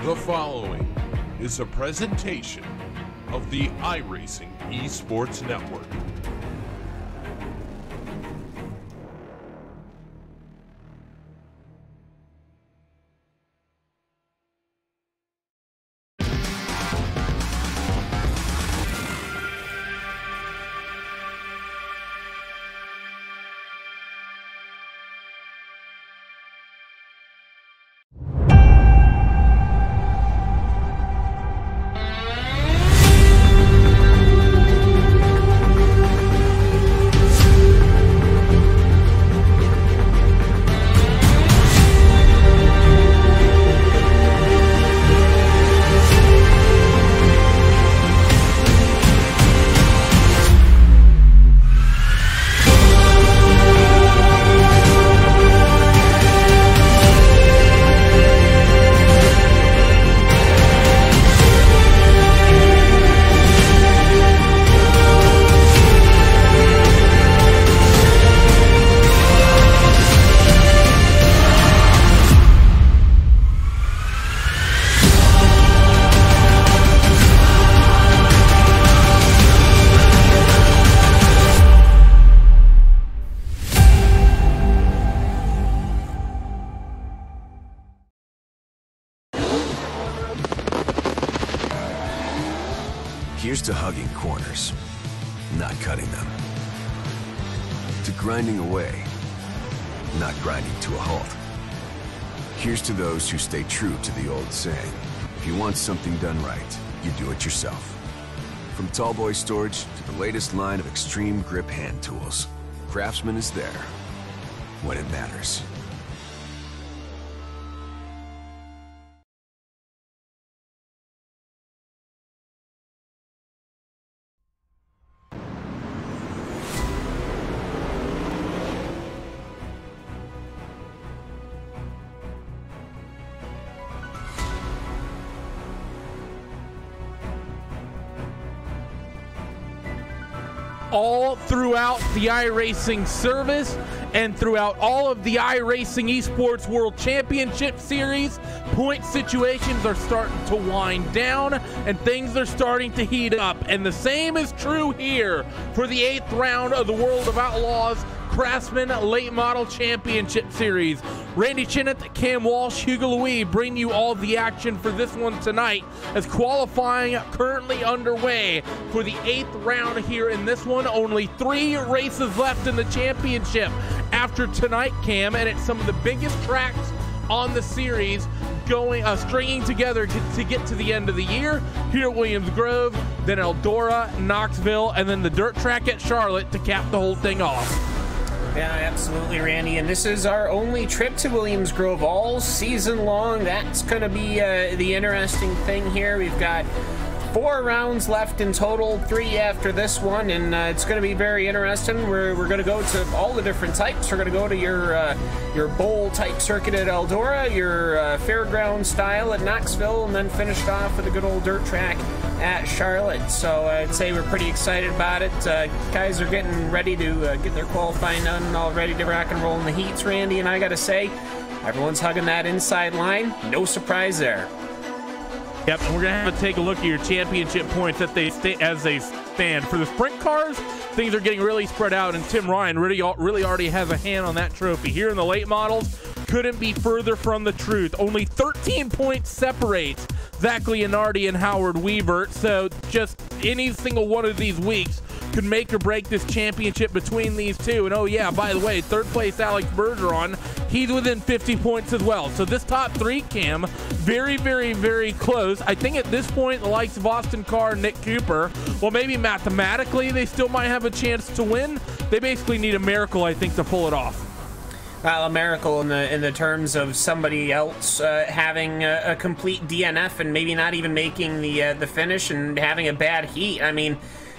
The following is a presentation of the iRacing Esports Network. Here's to hugging corners, not cutting them. To grinding away, not grinding to a halt. Here's to those who stay true to the old saying, if you want something done right, you do it yourself. From Tallboy Storage to the latest line of extreme grip hand tools, Craftsman is there when it matters. All throughout the iRacing service and throughout all of the iRacing Esports World Championship Series, point situations are starting to wind down and things are starting to heat up. And the same is true here for the 8th round of the World of Outlaws Craftsman Late Model Championship Series. Randy Chinnett, Cam Walsh, Hugo Louis bring you all the action for this one tonight as qualifying currently underway for the 8th round here in this one. Only 3 races left in the championship after tonight, Cam, and it's some of the biggest tracks on the series going stringing together to get to the end of the year here at Williams Grove, then Eldora, Knoxville, and then the dirt track at Charlotte to cap the whole thing off. Yeah, absolutely, Randy. And this is our only trip to Williams Grove all season long. That's going to be the interesting thing here. We've got 4 rounds left in total, 3 after this one, and it's going to be very interesting. We're going to go to all the different types. We're going to go to your bowl type circuit at Eldora, your fairground style at Knoxville, and then finished off with a good old dirt track at Charlotte. So I'd say we're pretty excited about it. Guys are getting ready to get their qualifying done and all ready to rock and roll in the heats, Randy, and I gotta say, everyone's hugging that inside line. No surprise there. Yep, and we're going to have to take a look at your championship points as they stand. For the sprint cars, things are getting really spread out, and Tim Ryan really already has a hand on that trophy. Here in the late models, couldn't be further from the truth. Only 13 points separate Zach Leonardi and Howard Weaver, so just any single one of these weeks could make or break this championship between these two. And oh yeah, by the way, 3rd place Alex Bergeron, he's within 50 points as well. So this top 3, Cam, very, very, very close. I think at this point, the likes of Austin Carr and Nick Cooper, well, maybe mathematically they still might have a chance to win. They basically need a miracle, I think, to pull it off. Well, a miracle in the terms of somebody else having a complete DNF and maybe not even making the finish and having a bad heat. I mean,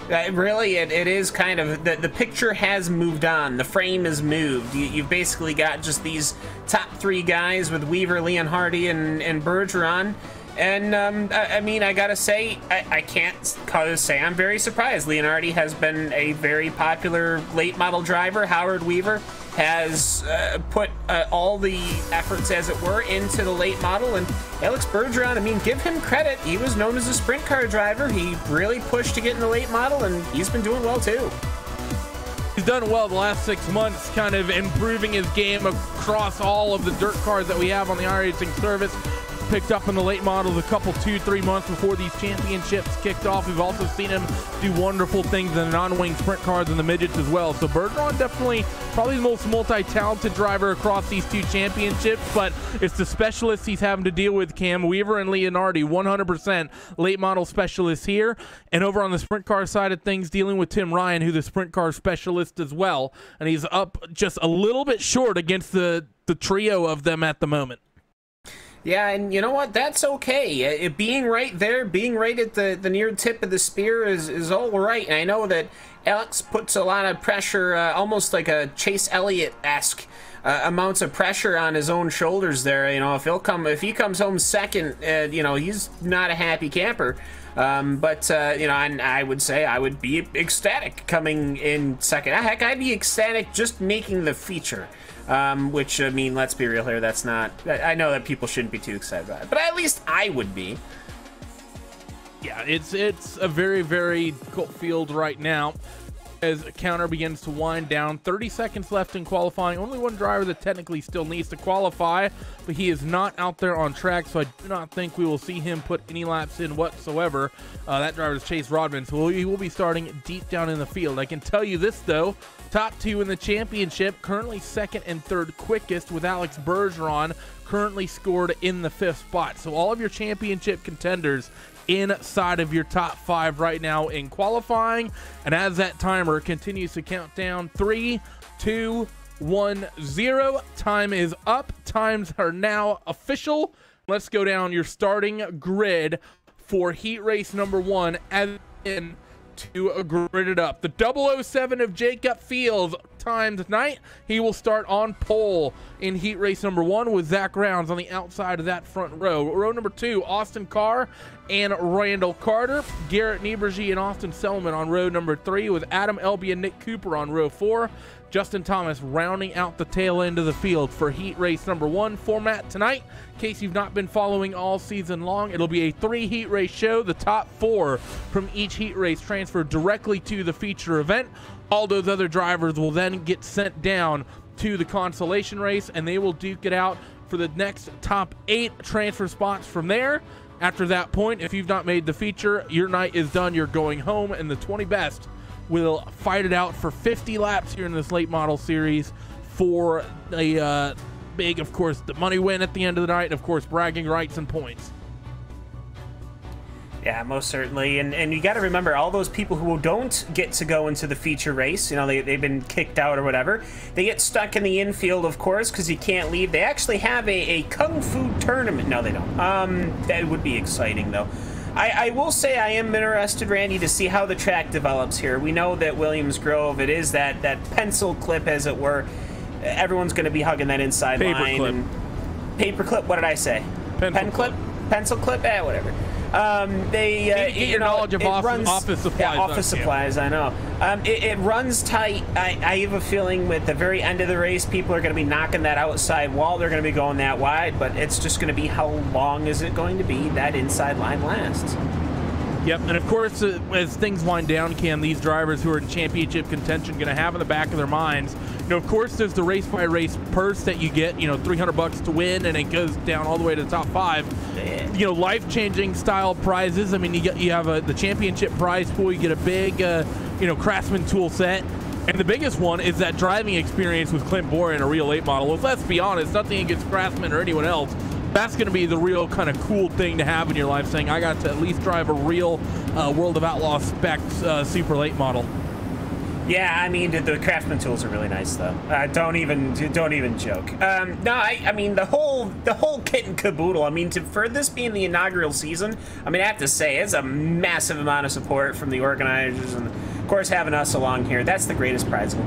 really, it is kind of, the picture has moved on. The frame has moved. You've basically got just these top 3 guys with Weaver, Leonhardi, and Bergeron. And, I mean, I gotta say, I can't say I'm very surprised. Leonhardi has been a very popular late model driver. Howard Weaver has put all the efforts, as it were, into the late model. And Alex Bergeron, I mean, give him credit. He was known as a sprint car driver. He really pushed to get in the late model, and he's been doing well too. He's done well the last 6 months, kind of improving his game across all of the dirt cars that we have on the iRacing service. Picked up in the late models a couple, 2-3 months before these championships kicked off. We've also seen him do wonderful things in the non-wing sprint cars and the midgets as well. So Bergeron definitely probably the most multi-talented driver across these 2 championships, but it's the specialists he's having to deal with, Cam. Weaver and Leonardi, 100% late model specialists here. And over on the sprint car side of things, dealing with Tim Ryan, who's a sprint car specialist as well. And he's up just a little bit short against the trio of them at the moment. Yeah, and you know what? That's okay. Being right there, being right at the near tip of the spear is all right. And I know that Alex puts a lot of pressure, almost like a Chase Elliott-esque amounts of pressure on his own shoulders there. You know, if he comes home second, you know, he's not a happy camper. You know, and I would say I would be ecstatic coming in second. Heck, I'd be ecstatic just making the feature. Which, I mean, let's be real here, that's not... I know that people shouldn't be too excited about it, but at least I would be. Yeah, it's a very, very cool field right now as a counter begins to wind down. 30 seconds left in qualifying. Only one driver that technically still needs to qualify, but he is not out there on track, so I do not think we will see him put any laps in whatsoever. That driver is Chase Rodman, so he will be starting deep down in the field. I can tell you this, though. Top 2 in the championship, currently second and third quickest, with Alex Bergeron currently scored in the 5th spot. So all of your championship contenders inside of your top 5 right now in qualifying. And as that timer continues to count down, 3, 2, 1, 0. Time is up. Times are now official. Let's go down your starting grid for heat race number 1 as in to grid it up. The 007 of Jacob Fields time tonight. He will start on pole in heat race number 1 with Zach Rounds on the outside of that front row. Row number 2, Austin Carr and Randall Carter. Garrett Niebergy and Austin Selman on row number 3 with Adam Elby and Nick Cooper on row 4. Justin Thomas rounding out the tail end of the field for heat race number 1. Format tonight, in case you've not been following all season long, it'll be a 3 heat race show. The top 4 from each heat race transfer directly to the feature event. All those other drivers will then get sent down to the consolation race, and they will duke it out for the next top 8 transfer spots from there. After that point, if you've not made the feature, your night is done. You're going home, and the 20 best will fight it out for 50 laps here in this late model series for a big, of course, the money win at the end of the night, and of course, bragging rights and points. Yeah, most certainly. And you got to remember, all those people who don't get to go into the feature race, you know, they've been kicked out or whatever, they get stuck in the infield, of course, because you can't leave. They actually have a Kung Fu tournament. No, they don't. That would be exciting, though. I will say I am interested, Randy, to see how the track develops here. We know that Williams Grove, it is that pencil clip, as it were. Everyone's going to be hugging that inside line. Clip. Paper clip. What did I say? Pen clip? Pencil clip? Whatever. Get your knowledge of office supplies. Yeah, office supplies, I know. It runs tight. I have a feeling with the very end of the race, people are going to be knocking that outside wall. They're going to be going that wide, but it's just going to be how long is it going to be that inside line lasts. Yep, and of course, as things wind down, Cam, these drivers who are in championship contention going to have in the back of their minds, you know, of course, there's the race-by-race purse that you get, you know, $300 to win, and it goes down all the way to the top 5. You know, life-changing style prizes. I mean, you have the championship prize pool. You get a big, you know, Craftsman tool set. And the biggest one is that driving experience with Clint Boyer in a real 8 model. Well, let's be honest, nothing against Craftsman or anyone else. That's going to be the real kind of cool thing to have in your life, saying I got to at least drive a real World of Outlaws spec super late model. Yeah, I mean, the Craftsman tools are really nice, though. Don't even joke. No, I mean, the whole kit and caboodle. I mean, for this being the inaugural season, I mean, I have to say, it's a massive amount of support from the organizers, and of course, having us along here. That's the greatest prize of all.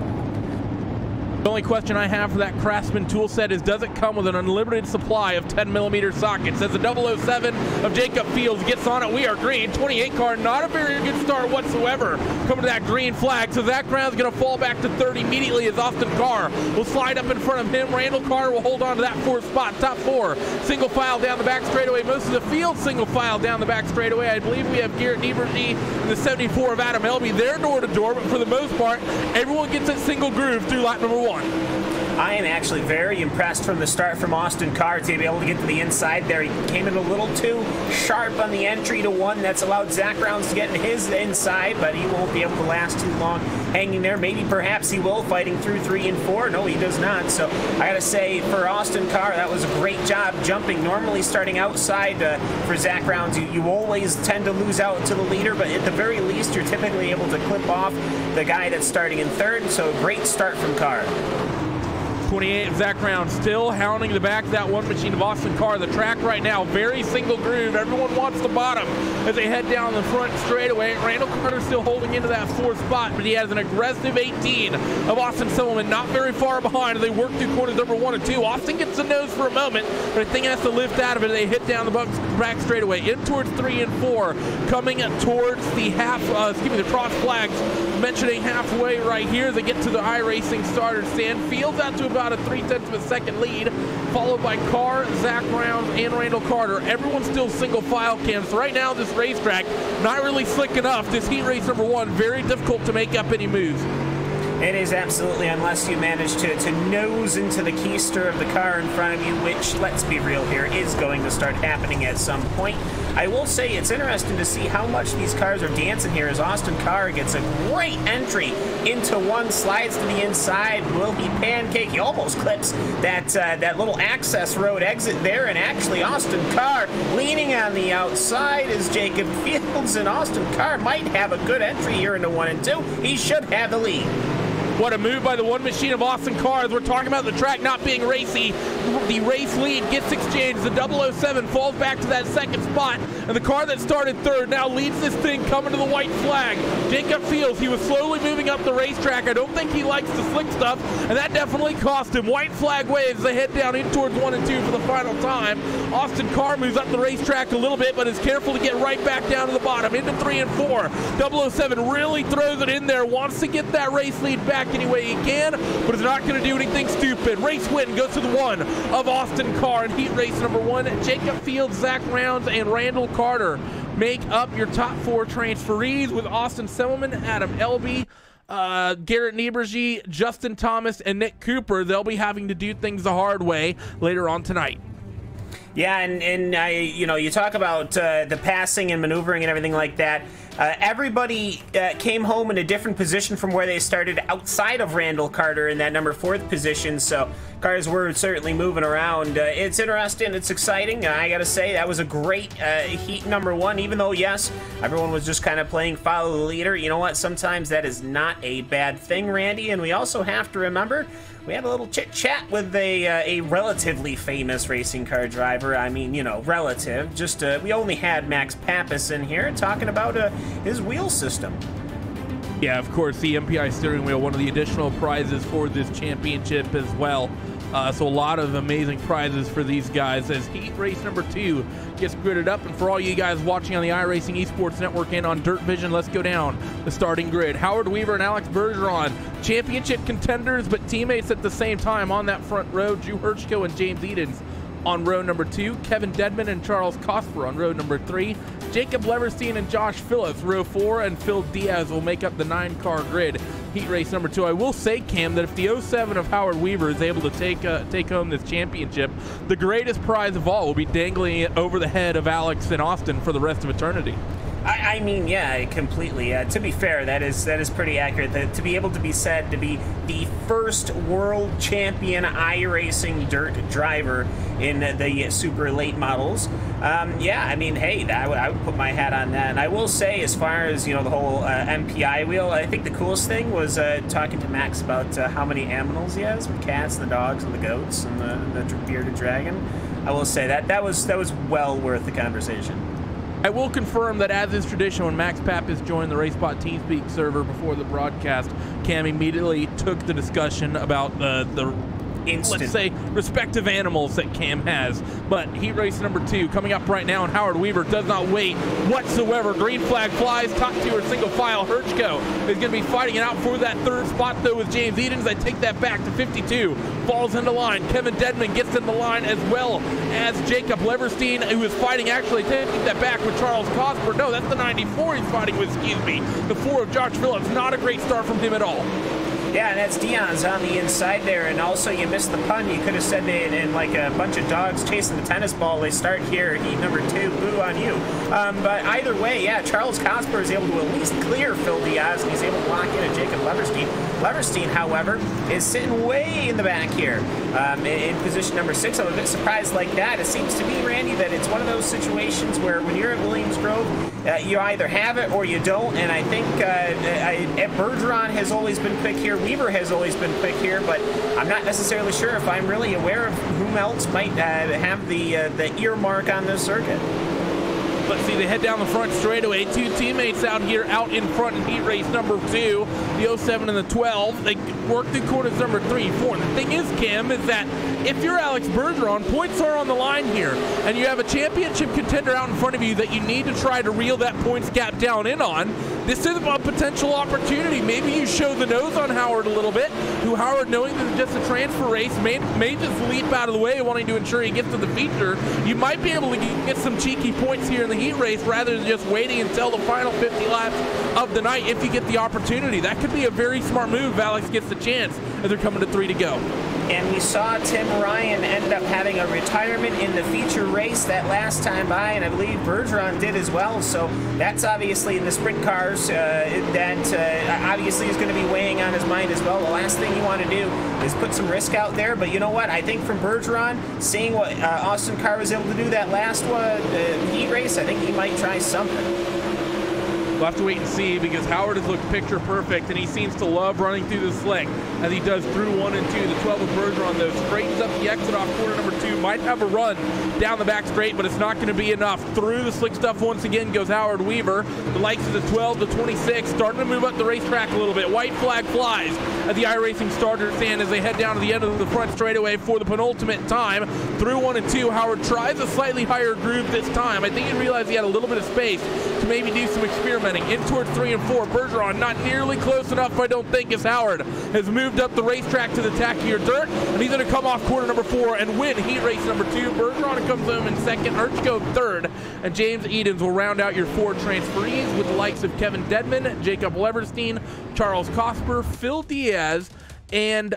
The only question I have for that Craftsman tool set is, does it come with an unlimited supply of 10mm sockets? As the 007 of Jacob Fields gets on it, we are green. 28 car, not a very good start whatsoever. Coming to that green flag, so Zach Brown's going to fall back to third immediately as Austin Carr will slide up in front of him. Randall Carter will hold on to that fourth spot. Top four, single file down the back straightaway. Most of the field single file down the back straightaway. I believe we have Garrett Niebergy and the 74 of Adam Elby. They're door to door, but for the most part, everyone gets that single groove through lap number 1. I am actually very impressed from the start from Austin Carr to be able to get to the inside there. He came in a little too sharp on the entry to 1. That's allowed Zach Rounds to get in his inside, but he won't be able to last too long hanging there. Maybe perhaps he will, fighting through 3 and 4. No, he does not. So I gotta say, for Austin Carr, that was a great job jumping. Normally starting outside for Zach Rounds, you always tend to lose out to the leader, but at the very least, you're typically able to clip off the guy that's starting in third. So great start from Carr. 28 Zach Brown still hounding the back of that one machine of Austin Carr. The track right now, very single groove. Everyone wants the bottom as they head down the front straightaway. Randall Carter still holding into that 4th spot, but he has an aggressive 18 of Austin Silverman, not very far behind as they work through corners number 1 and 2. Austin gets the nose for a moment, but I think he has to lift out of it. They hit down the back straightaway in towards 3 and 4, coming towards the the cross flags, mentioning halfway right here. They get to the iRacing starter stand. Fields out to about a 0.3 of a second lead, followed by Carr, Zach Brown, and Randall Carter. Everyone's still single file cams. So right now, this racetrack, not really slick enough. This heat race number 1, very difficult to make up any moves. It is absolutely, unless you manage to nose into the keister of the car in front of you, which, let's be real here, is going to start happening at some point. I will say it's interesting to see how much these cars are dancing here as Austin Carr gets a great entry into 1, slides to the inside, will he pancake? He almost clips that little access road exit there, and actually Austin Carr leaning on the outside is Jacob Fields, and Austin Carr might have a good entry here into 1 and 2. He should have the lead. What a move by the one machine of Austin Carr. As we're talking about the track not being racy, the race lead gets exchanged. The 007 falls back to that 2nd spot, and the car that started 3rd now leads this thing coming to the white flag. Jacob Fields, he was slowly moving up the racetrack. I don't think he likes the slick stuff, and that definitely cost him. White flag waves. They head down in towards 1 and 2 for the final time. Austin Carr moves up the racetrack a little bit, but is careful to get right back down to the bottom, into 3 and 4. 007 really throws it in there, wants to get that race lead back any way he can, but is not going to do anything stupid. Race win goes to the 1 of Austin Carr in heat race number 1. Jacob Fields, Zach Rounds, and Randall Carter make up your top 4 transferees, with Austin Silverman, Adam Elby, Garrett Niebergy, Justin Thomas, and Nick Cooper. They'll be having to do things the hard way later on tonight. Yeah, and you talk about the passing and maneuvering and everything like that. Everybody came home in a different position from where they started outside of Randall Carter in that number 4th position, so cars were certainly moving around. It's interesting, it's exciting. I gotta say, that was a great heat number 1, even though, yes, everyone was just kind of playing follow the leader. You know what? Sometimes that is not a bad thing, Randy, and we also have to remember we had a little chit-chat with a relatively famous racing car driver. I mean, relative. Just, we only had Max Pappas in here talking about his wheel system. Yeah, of course, the MPI steering wheel, one of the additional prizes for this championship as well. So a lot of amazing prizes for these guys as heat race number 2 gets gridded up. And for all you guys watching on the iRacing Esports Network and on Dirt Vision, let's go down the starting grid. Howard Weaver and Alex Bergeron, championship contenders, but teammates at the same time on that front row. Drew Hirschko and James Edens on row number 2. Kevin Dedman and Charles Cosper on row number 3. Jacob Leverstein and Josh Phillips, row 4, and Phil Diaz will make up the 9-car grid. Heat race number 2. I will say, Cam, that if the 07 of Howard Weaver is able to take home this championship, the greatest prize of all will be dangling it over the head of Alex and Austin for the rest of eternity. I mean, yeah, completely. To be fair, that is pretty accurate. To be able to be said to be the first world champion iRacing dirt driver in the super late models. Yeah, I mean, hey, I would put my hat on that. And I will say, as far as, the whole MPI wheel, I think the coolest thing was talking to Max about how many aminals he has, the cats, the dogs, and the goats, and the bearded dragon. I will say that was well worth the conversation. I will confirm that, as is tradition, when Max Pappas joined the RaceBot TeamSpeak server before the broadcast, Cam immediately took the discussion about the let's say, respective animals that Cam has. But heat race number 2 coming up right now, and Howard Weaver does not wait whatsoever. Green flag flies, top 2 are single file. Herchko is going to be fighting it out for that 3rd spot, though, with James Edens. I take that back to 52. Falls into line. Kevin Dedman gets in the line, as well as Jacob Leverstein, who is fighting, actually taking that back with Charles Cosper. No, that's the 94 he's fighting with, excuse me. The 4 of Josh Phillips. Not a great start from him at all. Yeah, and that's Dion's on the inside there, and also you missed the pun. You could have said they, in like a bunch of dogs chasing the tennis ball, they start here, heat number 2, boo on you. But either way, yeah, Charles Cosper is able to at least clear Phil Diaz, and he's able to lock in a Jacob Leverstein. Leverstein, however, is sitting way in the back here in position number 6. I'm a bit surprised like that. It seems to me, Randy, that it's one of those situations where when you're at Williams Grove, you either have it or you don't, and I think Bergeron has always been quick here. Weaver has always been quick here, but I'm not necessarily sure if I'm really aware of whom else might have the earmark on this circuit. Let's see, they head down the front straightaway. 2 teammates out here, out in front in heat race number 2, the 07 and the 12. They work through corners number 3 and 4. And the thing is, Cam, is that if you're Alex Bergeron, points are on the line here, and you have a championship contender out in front of you that you need to try to reel that points gap down in on. This is a potential opportunity. Maybe you show the nose on Howard a little bit, who Howard, knowing this is just a transfer race, may just leap out of the way, wanting to ensure he gets to the feature. You might be able to get some cheeky points here in the heat race rather than just waiting until the final 50 laps of the night if you get the opportunity. That could be a very smart move if Alex gets the chance as they're coming to 3 to go. And we saw Tim Ryan end up having a retirement in the feature race that last time by, and I believe Bergeron did as well. So that's obviously in the sprint cars that obviously is going to be weighing on his mind as well. The last thing you want to do is put some risk out there. But you know what? I think from Bergeron, seeing what Austin Carr was able to do that last heat race, I think he might try something. We'll have to wait and see, because Howard has looked picture perfect, and he seems to love running through the slick as he does through 1 and 2. The 12 of Bergeron, though, straightens up the exit off corner number 2. Might have a run down the back straight, but it's not going to be enough. Through the slick stuff once again goes Howard Weaver. The likes of the 12 to 26 starting to move up the racetrack a little bit. White flag flies at the iRacing starter stand as they head down to the end of the front straightaway for the penultimate time. Through 1 and 2, Howard tries a slightly higher groove this time. I think he realized he had a little bit of space to maybe do some experimenting. In towards 3 and 4, Bergeron not nearly close enough, I don't think, as Howard has moved up the racetrack to the tackier dirt, and he's going to come off corner number 4 and win heat race number 2. Bergeron comes home in second, Herchko third, and James Edens will round out your 4 transferees with the likes of Kevin Dedman, Jacob Leverstein, Charles Cosper, Phil Diaz, and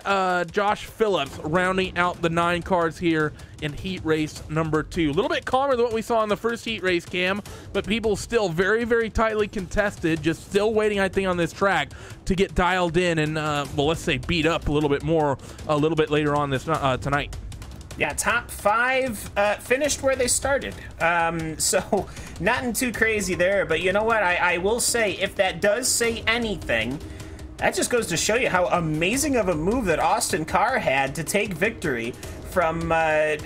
Josh Phillips rounding out the 9 cars here in heat race number 2. A little bit calmer than what we saw in the first heat race, Cam, but people still very, very tightly contested, just still waiting, I think, on this track to get dialed in and, well, let's say beat up a little bit more a little bit later on this tonight. Yeah, top 5 finished where they started. So nothing too crazy there, but you know what? I will say, if that does say anything, that just goes to show you how amazing of a move that Austin Carr had to take victory from I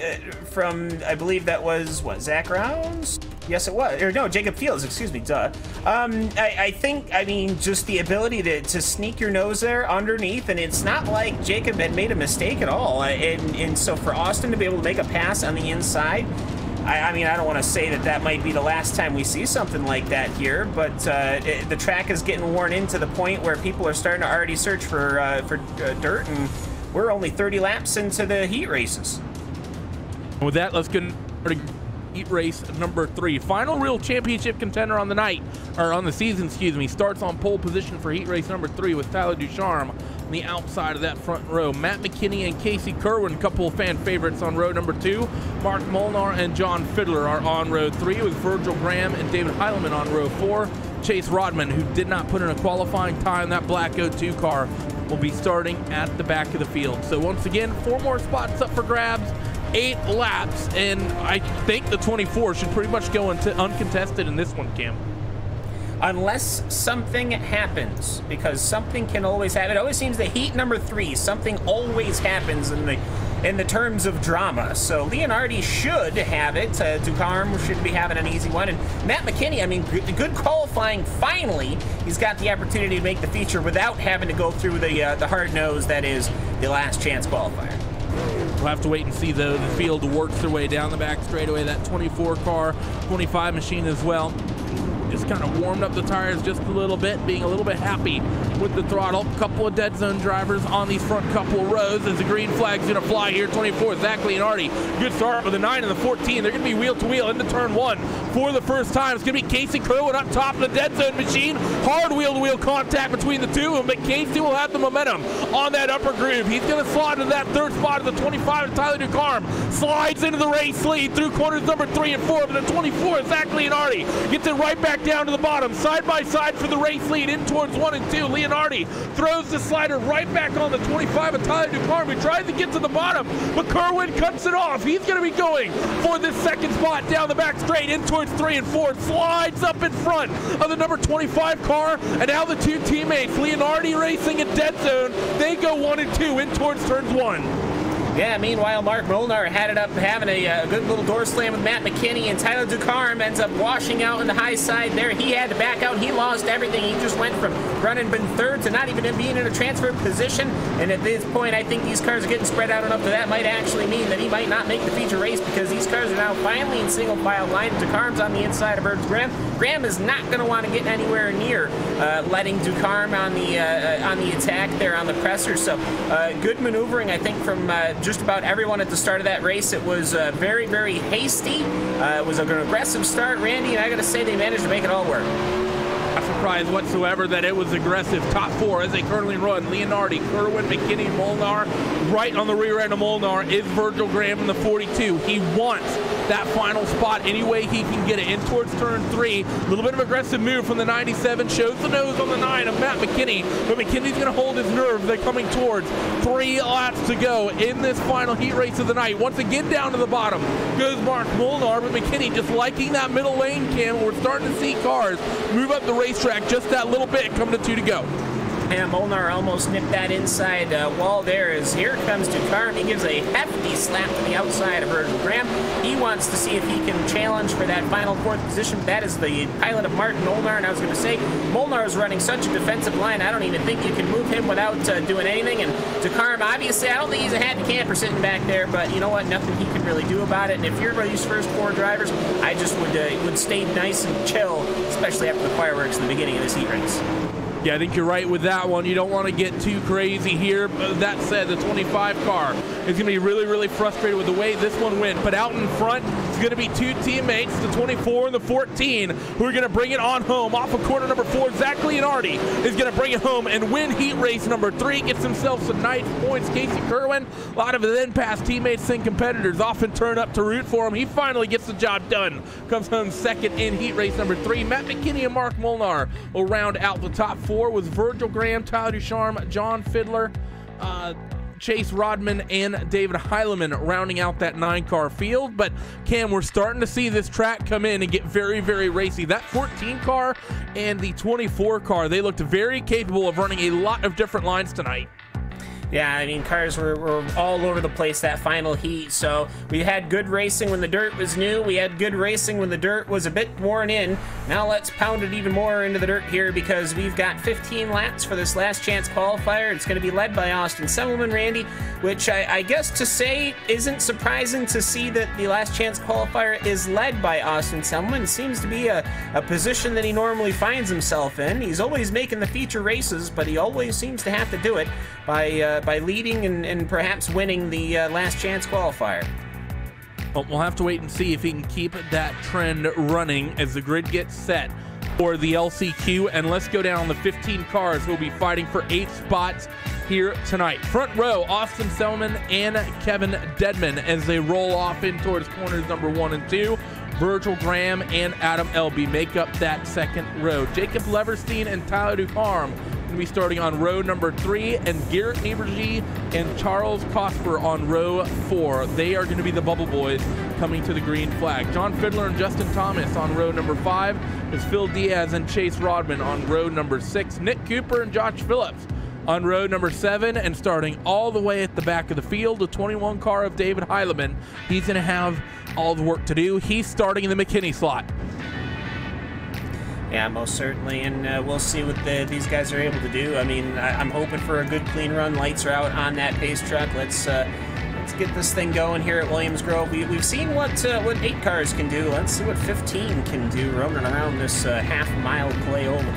believe that was, what, Zach Rounds? Yes, it was. Or no, Jacob Fields, excuse me, duh. I think, I mean, just the ability to sneak your nose there underneath, and it's not like Jacob had made a mistake at all. And so for Austin to be able to make a pass on the inside, I mean, I don't want to say that might be the last time we see something like that here, but the track is getting worn in to the point where people are starting to already search for dirt, and we're only 30 laps into the heat races. With that, let's get into heat race number 3. Final real championship contender on the night, or on the season, excuse me, starts on pole position for heat race number 3 with Tyler Ducharme on the outside of that front row. Matt McKinney and Casey Kerwin, a couple of fan favorites on row number 2. Mark Molnar and John Fiddler are on row 3 with Virgil Graham and David Heileman on row 4. Chase Rodman, who did not put in a qualifying time, that black 02 car, will be starting at the back of the field. So once again, 4 more spots up for grabs, 8 laps, and I think the 24 should pretty much go into uncontested in this one, Cam. Unless something happens, because something can always happen. It always seems that heat number 3, something always happens in in the terms of drama. So Leonardi should have it. Ducarme should be having an easy one. And Matt McKinney, I mean, good qualifying. Finally, he's got the opportunity to make the feature without having to go through the hard nose that is the last chance qualifier. We'll have to wait and see, though. The field works their way down the back straightaway. That 24 car, 25 machine as well. Just kind of warmed up the tires just a little bit, being a little bit happy with the throttle. Couple of dead zone drivers on these front couple of rows as the green flag's going to fly here. 24, Zach Leonardi. Good start with the 9 and the 14. They're going to be wheel to wheel into turn 1 for the first time. It's going to be Casey Kerwin up top of the dead zone machine. Hard wheel to wheel contact between the two of them, but Casey will have the momentum on that upper groove. He's going to slide to that third spot of the 25 of Tyler Ducarme. Slides into the race lead through corners number 3 and 4, but the 24, Zach Leonardi, gets it right back down to the bottom, side by side for the race lead in towards 1 and 2. Leonardi throws the slider right back on the 25 of Tyler Ducarme, who tries to get to the bottom, but Kerwin cuts it off. He's going to be going for this second spot down the back straight in towards 3 and 4. Slides up in front of the number 25 car, and now the two teammates, Leonardi racing in dead zone, they go 1 and 2 in towards turns 1. Yeah, meanwhile, Mark Molnar had it up having a good little door slam with Matt McKinney, and Tyler Ducarme ends up washing out on the high side there. He had to back out. He lost everything. He just went from running been third to not even being in a transfer position. And at this point, I think these cars are getting spread out enough that that might actually mean that he might not make the feature race, because these cars are now finally in single file line. Ducarme's on the inside of Virgil Graham. Graham is not going to want to get anywhere near letting Ducarme on the attack there on the presser. So good maneuvering, I think, from just about everyone at the start of that race. It was very, very hasty. It was an aggressive start, Randy, and I got to say they managed to make it all work. Not surprised whatsoever that it was aggressive. Top 4 as they currently run. Leonardi, Kerwin, McKinney, Molnar. Right on the rear end of Molnar is Virgil Graham in the 42. He wants that final spot any way he can get it in towards turn 3. A little bit of aggressive move from the 97. Shows the nose on the 9 of Matt McKinney, but McKinney's going to hold his nerve. They're coming towards 3 laps to go in this final heat race of the night. Once again down to the bottom goes Mark Molnar, but McKinney just liking that middle lane, Cam. We're starting to see cars move up the racetrack just that little bit, coming to 2 to go. And Molnar almost nipped that inside wall there, as here comes Ducarme. He gives a hefty slap to the outside of Virgil Graham. He wants to see if he can challenge for that final 4th position. That is the pilot of Martin Molnar, and I was going to say, Molnar is running such a defensive line, I don't even think you can move him without doing anything. And Ducarme, obviously, I don't think he's a happy camper sitting back there, but you know what? Nothing he can really do about it. And if you're these first 4 drivers, I just would stay nice and chill, especially after the fireworks in the beginning of this heat race. Yeah, I think you're right with that one. You don't want to get too crazy here. But that said, the 25 car is going to be really, really frustrated with the way this one went. But out in front, it's going to be 2 teammates, the 24 and the 14, who are going to bring it on home. Off of corner number 4, Zach Leonardi is going to bring it home and win heat race number 3. Gets himself some nice points. Casey Kerwin, a lot of then past teammates and competitors often turn up to root for him. He finally gets the job done. Comes home second in heat race number 3. Matt McKinney and Mark Molnar will round out the top 4. Was Virgil Graham, Tyler Ducharme, John Fiddler, Chase Rodman, and David Heileman rounding out that 9-car field. But Cam, we're starting to see this track come in and get very, very racy. That 14 car and the 24 car, they looked very capable of running a lot of different lines tonight. Yeah, I mean, cars were all over the place that final heat. So we had good racing when the dirt was new. We had good racing when the dirt was a bit worn in. Now let's pound it even more into the dirt here, because we've got 15 laps for this last chance qualifier. It's going to be led by Austin Semmelman, Randy, which I guess to say isn't surprising to see that the last chance qualifier is led by Austin Semmelman. It seems to be a position that he normally finds himself in. He's always making the feature races, but he always seems to have to do it by leading and perhaps winning the last chance qualifier. Well, we'll have to wait and see if he can keep that trend running as the grid gets set for the LCQ. And let's go down the 15 cars who will be fighting for 8 spots here tonight. Front row, Austin Semmelman and Kevin Dedman as they roll off in towards corners number 1 and 2. Virgil Graham and Adam Elby make up that second row. Jacob Leverstein and Tyler Ducarme going to be starting on row number 3, and Garrett Abergy and Charles Cosper on row 4. They are going to be the Bubble Boys coming to the green flag. John Fiddler and Justin Thomas on row number 5. Is Phil Diaz and Chase Rodman on row number 6. Nick Cooper and Josh Phillips on road number 7, and starting all the way at the back of the field, the 21 car of David Heilemann. He's going to have all the work to do. He's starting in the McKinney slot. Yeah, most certainly, and we'll see what these guys are able to do. I mean, I'm hoping for a good clean run. Lights are out on that pace truck. Let's get this thing going here at Williams Grove. We've seen what 8 cars can do. Let's see what 15 can do roaming around this half-mile clay oval.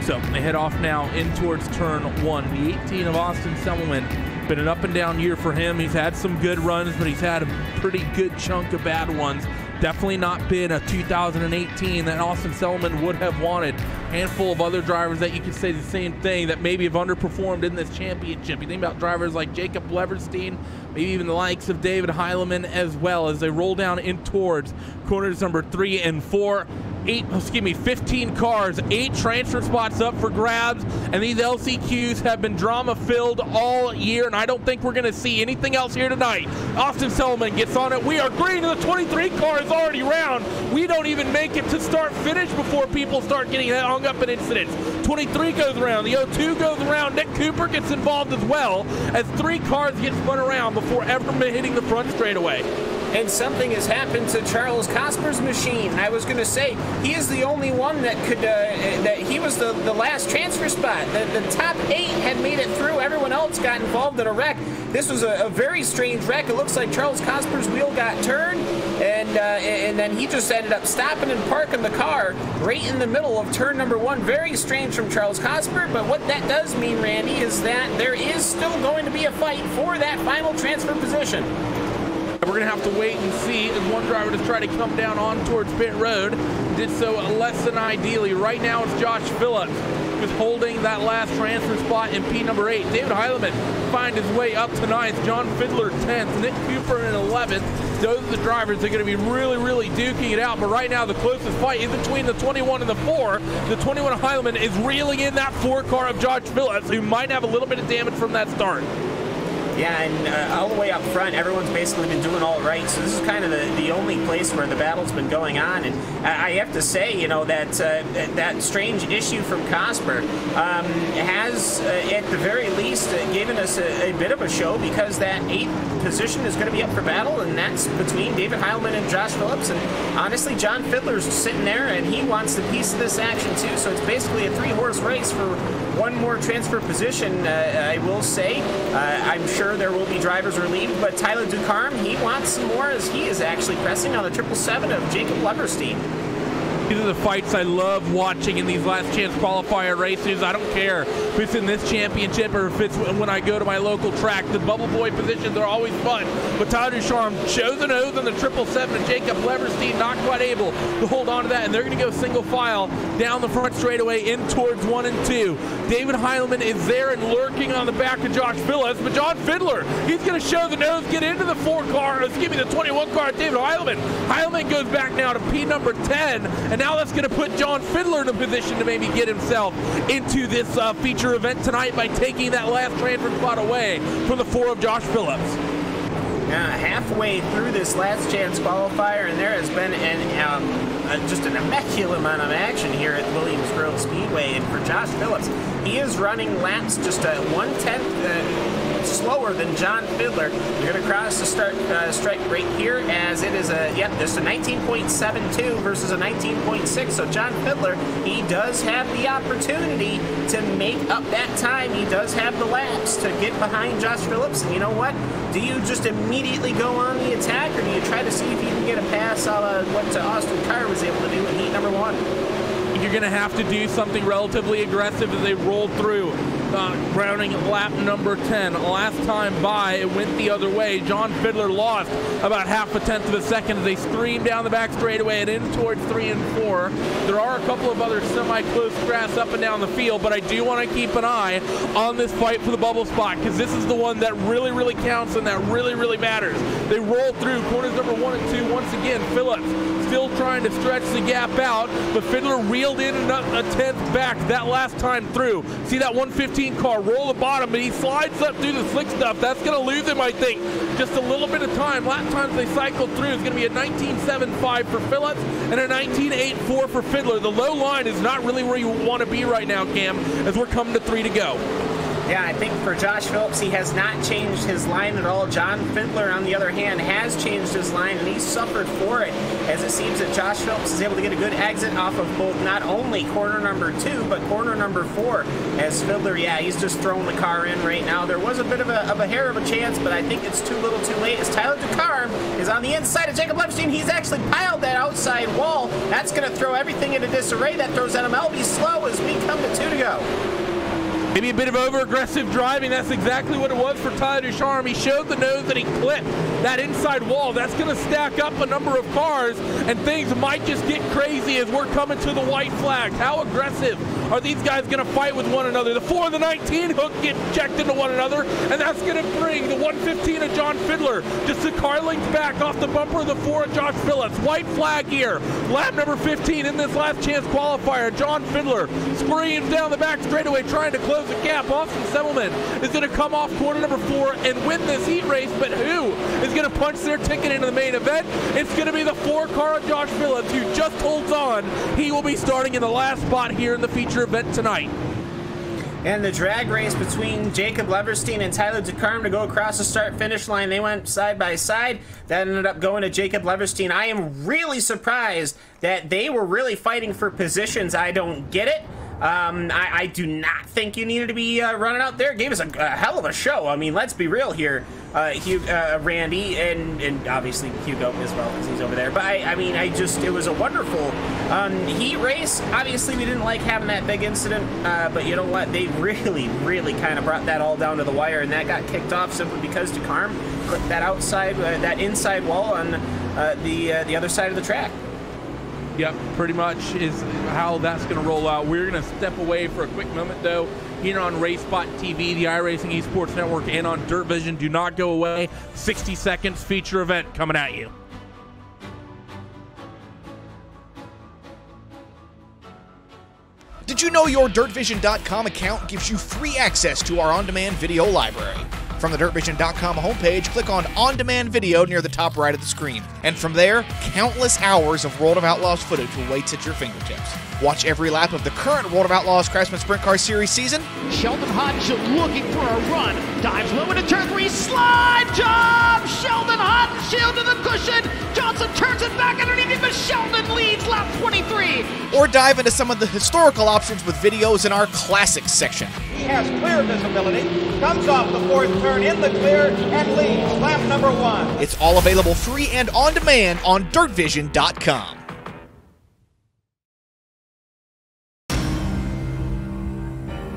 So they head off now in towards turn 1. The 18 of Austin Selman. Been an up and down year for him. He's had some good runs, but he's had a pretty good chunk of bad ones. Definitely not been a 2018 that Austin Selman would have wanted. Handful of other drivers that you could say the same thing that maybe have underperformed in this championship. You think about drivers like Jacob Leverstein, maybe even the likes of David Heilemann as well, as they roll down in towards corners number 3 and 4. 15 cars, 8 transfer spots up for grabs, and these LCQs have been drama-filled all year, and I don't think we're going to see anything else here tonight. Austin Selman gets on it. We are green, and the 23 car is already round. We don't even make it to start-finish before people start getting hung up in incidents. 23 goes around, the 02 goes around, Nick Cooper gets involved as well, as 3 cars get spun around before ever hitting the front straightaway. And something has happened to Charles Cosper's machine. I was going to say, he is the only one that could, that he was the last transfer spot. The top 8 had made it through. Everyone else got involved in a wreck. This was a very strange wreck. It looks like Charles Cosper's wheel got turned, and then he just ended up stopping and parking the car right in the middle of turn number 1. Very strange from Charles Cosper, but what that does mean, Randy, is that there is still going to be a fight for that final transfer position. We're going to have to wait and see as one driver just tried to come down on towards pit road. Did so less than ideally. Right now it's Josh Phillips who's holding that last transfer spot in P number 8. David Heilemann finds his way up to 9th. John Fiddler 10th. Nick Cooper in 11th. Those are the drivers that are going to be really duking it out. But right now the closest fight is between the 21 and the 4. The 21 of Heilemann is reeling in that 4 car of Josh Phillips, who might have a little bit of damage from that start. Yeah, and all the way up front, everyone's basically been doing all right. So this is kind of the only place where the battle's been going on. And I have to say, you know, that that strange issue from Cosper has, at the very least, given us a bit of a show, because that 8th position is going to be up for battle, and that's between David Heilemann and Josh Phillips. And honestly, John Fiddler's sitting there, and he wants the piece of this action too. So it's basically a 3-horse race for one more transfer position. I will say, I'm sure there will be drivers relieved, but Tyler Ducarme, he wants some more, as he is actually pressing on the 777 of Jacob Leverstein. These are the fights I love watching in these last chance qualifier races. I don't care if it's in this championship or if it's when I go to my local track. The bubble boy positions are always fun. But Tyler Ducharme shows a nose on the 777, and Jacob Leverstein not quite able to hold on to that, and they're going to go single file down the front straightaway in towards 1 and 2. David Heilemann is there and lurking on the back of Josh Phillips, but John Fiddler, he's going to show the nose, get into the 21 car of David Heilemann. Heilemann goes back now to P number 10, and now that's going to put John Fiddler in a position to maybe get himself into this feature event tonight by taking that last transfer spot away from the 4 of Josh Phillips. Halfway through this last chance qualifier, and there has been just an immaculate amount of action here at Williams Grove Speedway. And for Josh Phillips, he is running laps just 1/10 slower than John Fiddler. You're going to cross the start strike right here, as it is just a 19.72 versus a 19.6. So John Fiddler, he does have the opportunity to make up that time. He does have the laps to get behind Josh Phillips. And you know what? Do you just immediately go on the attack, or do you try to see if you can get a pass on what Austin Carr was able to do in heat number 1? You're going to have to do something relatively aggressive as they roll through. Browning lap number 10. Last time by, it went the other way. John Fiddler lost about 0.5 of a second as they stream down the back straightaway and in towards 3 and 4. There are a couple of other semi-close grass up and down the field, but I do want to keep an eye on this fight for the bubble spot, because this is the one that really counts and that really matters. They roll through corners number 1 and 2. Once again, Phillips still trying to stretch the gap out, but Fiddler reeled in a 10th back that last time through. See that 1:15 19 car, roll the bottom, and he slides up through the slick stuff. That's going to lose him, I think, just a little bit of time. Lap times they cycled through is going to be a 19.75 for Phillips and a 19.84 for Fiddler. The low line is not really where you want to be right now, Cam, as we're coming to 3 to go. Yeah, I think for Josh Phillips, he has not changed his line at all. John Fiddler, on the other hand, has changed his line, and he suffered for it, as it seems that Josh Phillips is able to get a good exit off of both not only corner number 2, but corner number 4, as Fiddler, yeah, he's just throwing the car in right now. There was a bit of a hair of a chance, but I think it's too little too late, as Tyler DeCarm is on the inside of Jacob Lepstein. He's actually piled that outside wall. That's going to throw everything into disarray. That throws NMLB slow as we come to 2 to go. Maybe a bit of over-aggressive driving. That's exactly what it was for Tyler Ducharme. He showed the nose that he clipped that inside wall. That's going to stack up a number of cars, and things might just get crazy as we're coming to the white flags. How aggressive are these guys going to fight with one another? The 4 and the 19 hook get checked into one another, and that's going to bring the 115 of John Fiddler just a car length back off the bumper of the 4 of Josh Phillips. White flag here. Lap number 15 in this last chance qualifier. John Fiddler screams down the back straightaway trying to close the gap. Austin Semmelman is going to come off corner number 4 and win this heat race, but who is going to punch their ticket into the main event? It's going to be the 4 car of Josh Phillips, who just holds on. He will be starting in the last spot here in the feature event tonight. And the drag race between Jacob Leverstein and Tyler DeCarm to go across the start-finish line. They went side by side. That ended up going to Jacob Leverstein. I am really surprised that they were really fighting for positions. I don't get it. I do not think you needed to be running out there. Gave us a hell of a show. I mean, let's be real here, Randy, and obviously Hugo as well, because he's over there. But I mean, it was a wonderful heat race. Obviously, we didn't like having that big incident, but you know what? They really kind of brought that all down to the wire, and that got kicked off simply because DeCarm clipped that outside, that inside wall on the other side of the track. Yep, pretty much is how that's going to roll out. We're going to step away for a quick moment, though, here on RaceSpot TV, the iRacing Esports Network, and on Dirt Vision. Do not go away. 60 seconds feature event coming at you. Did you know your DirtVision.com account gives you free access to our on-demand video library? From the DirtVision.com homepage, click on On-Demand Video near the top right of the screen. And from there, countless hours of World of Outlaws footage awaits at your fingertips. Watch every lap of the current World of Outlaws Craftsman Sprint Car Series season. Sheldon Hodge looking for a run. Dives low into turn 3, slide job! Sheldon Hodge shield to the cushion. Johnson turns it back underneath him, but Sheldon leads lap 23. Or dive into some of the historical options with videos in our Classics section. He has clear visibility, comes off the 4th turn in the clear, and leads lap number 1. It's all available free and on demand on DirtVision.com.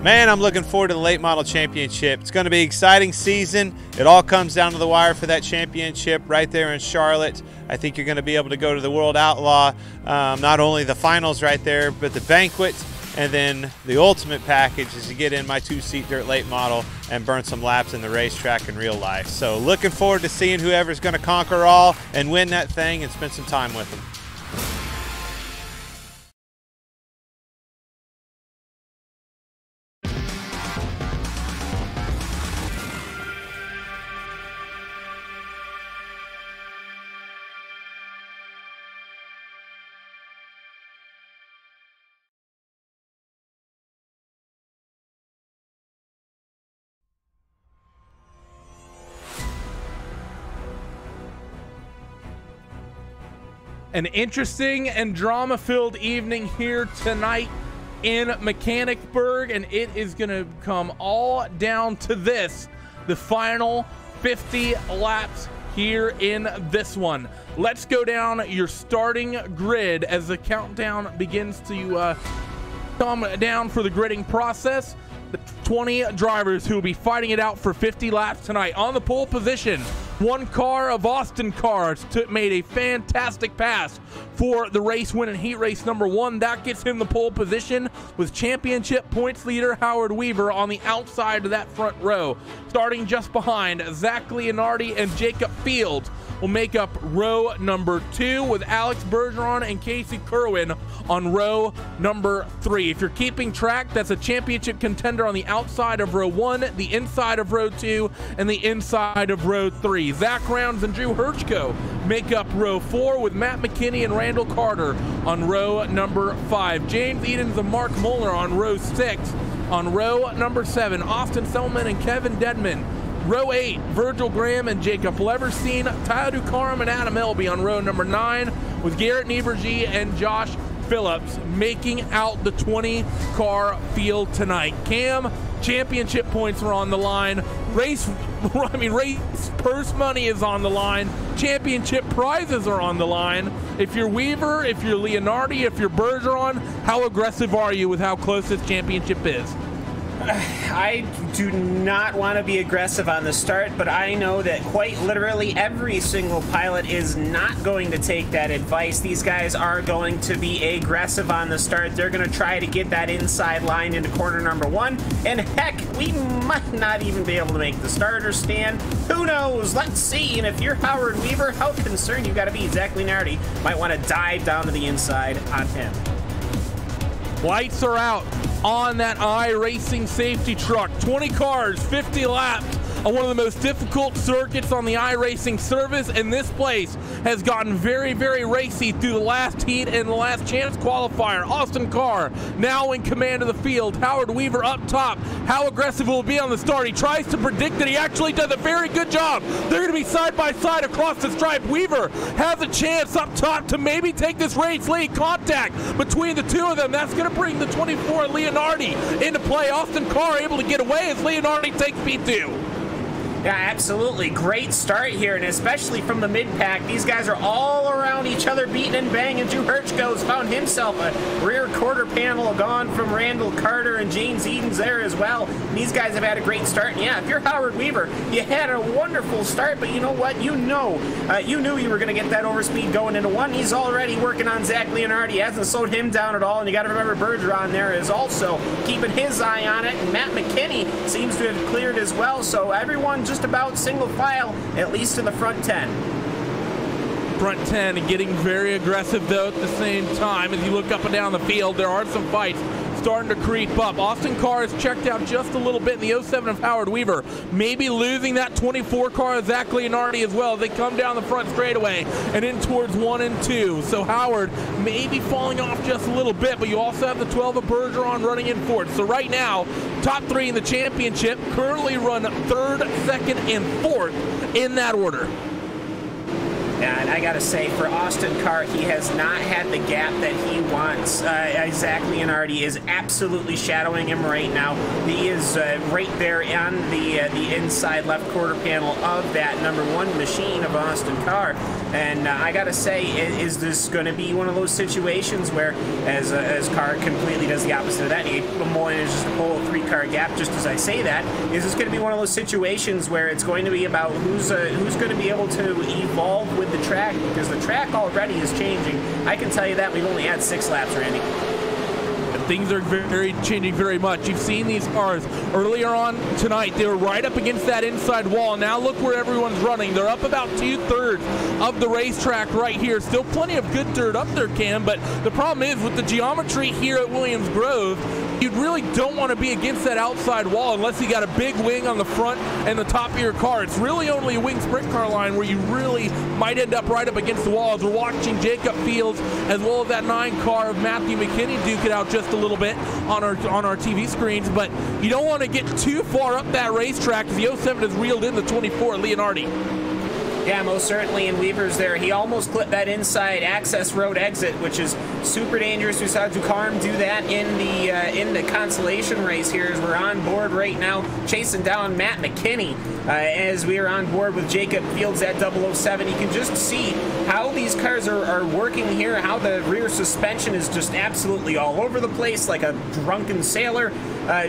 Man, I'm looking forward to the late model championship. It's going to be an exciting season. It all comes down to the wire for that championship right there in Charlotte. I think you're going to be able to go to the World Outlaw, not only the finals right there, but the banquet, and then the ultimate package is to get in my 2-seat dirt late model and burn some laps in the racetrack in real life. So looking forward to seeing whoever's going to conquer all and win that thing and spend some time with them. An interesting and drama-filled evening here tonight in Mechanicsburg, and it is going to come all down to this, the final 50 laps here in this one. Let's go down your starting grid as the countdown begins to come down for the gridding process. The 20 drivers who will be fighting it out for 50 laps tonight. On the pole position, One car of Austin Cars made a fantastic pass for the race win in heat race number 1. That gets him the pole position with championship points leader Howard Weaver on the outside of that front row. Starting just behind, Zach Leonardi and Jacob Fields will make up row number 2 with Alex Bergeron and Casey Kerwin on row number 3. If you're keeping track, that's a championship contender on the outside of row 1, the inside of row 2, and the inside of row 3. Zach Rounds and Drew Hirschko make up row 4 with Matt McKinney and Randall Carter on row number 5. James Edens and Mark Mueller on row 6. On row number 7, Austin Selman and Kevin Dedman. Row 8, Virgil Graham and Jacob Leverstein. Tyler Ducarum and Adam Elby on row number 9 with Garrett Niebergy and Josh Phillips making out the 20-car field tonight. Cam, championship points are on the line. Race purse money is on the line. Championship prizes are on the line. If you're Weaver, if you're Leonardi, if you're Bergeron, how aggressive are you with how close this championship is? I do not want to be aggressive on the start, but I know that quite literally every single pilot is not going to take that advice. These guys are going to be aggressive on the start. They're going to try to get that inside line into corner number 1, and heck, we might not even be able to make the starter stand. Who knows? Let's see. And if you're Howard Weaver, how concerned you got to be. Zach Leonardi might want to dive down to the inside on him. Lights are out on that iRacing safety truck. 20 cars, 50 laps on one of the most difficult circuits on the iRacing service, and this place has gotten very, very racy through the last heat and the last chance qualifier. Austin Carr now in command of the field. Howard Weaver up top. How aggressive will it be on the start? He tries to predict it. He actually does a very good job. They're going to be side by side across the stripe. Weaver has a chance up top to maybe take this race lead. Contact between the two of them. That's going to bring the 24 Leonardi into play. Austin Carr able to get away as Leonardi takes P2. Yeah, absolutely. Great start here, and especially from the mid-pack. These guys are all around each other, beating and banging. Drew Hirschko's found himself a rear quarter panel gone from Randall Carter and James Edens there as well. And these guys have had a great start. And yeah, if you're Howard Weaver, you had a wonderful start, but you know what? You knew you were going to get that overspeed going into 1. He's already working on Zach Leonardi. He hasn't slowed him down at all, and you got to remember Bergeron there is also keeping his eye on it, and Matt McKinney seems to have cleared as well. So everyone just about single file, at least in the front 10. Front 10 and getting very aggressive though at the same time. As you look up and down the field, there are some fights starting to creep up. Austin Carr has checked out just a little bit in the 07 of Howard Weaver, maybe losing that 24 car of Zach Leonardi as well. They come down the front straightaway and in towards 1 and 2. So Howard may be falling off just a little bit, but you also have the 12 of Bergeron running in fourth. So right now, top 3 in the championship currently run 3rd, 2nd, and 4th in that order. Yeah, and I gotta say, for Austin Carr, he has not had the gap that he wants. Zach Leonardi is absolutely shadowing him right now. He is right there on the inside left quarter panel of that number 1 machine of Austin Carr. And I gotta say, is this going to be one of those situations where, as Carr completely does the opposite of that, he manages to pull a 3-car gap? Just as I say that, is this going to be one of those situations where it's going to be about who's going to be able to evolve with the track, because the track already is changing. I can tell you that. We've only had 6 laps, Randy. Things are changing very much. You've seen these cars earlier on tonight. They were right up against that inside wall. Now look where everyone's running. They're up about 2/3 of the racetrack right here. Still plenty of good dirt up there, Cam, but the problem is with the geometry here at Williams Grove, you really don't want to be against that outside wall unless you got a big wing on the front and the top of your car. It's really only a wing sprint car line where you really might end up right up against the wall. As we're watching Jacob Fields as well as that 9 car of Matthew McKinney duke it out just a little bit on our TV screens, but you don't want to get too far up that racetrack because the 07 has reeled in the 24 Leonardi. Yeah, most certainly, and Weaver's there. He almost clipped that inside access road exit, which is super dangerous. We saw Ducarm do that in the consolation race here as we're on board right now, chasing down Matt McKinney. As we are on board with Jacob Fields at 007, you can just see how these cars are working here, how the rear suspension is just absolutely all over the place like a drunken sailor.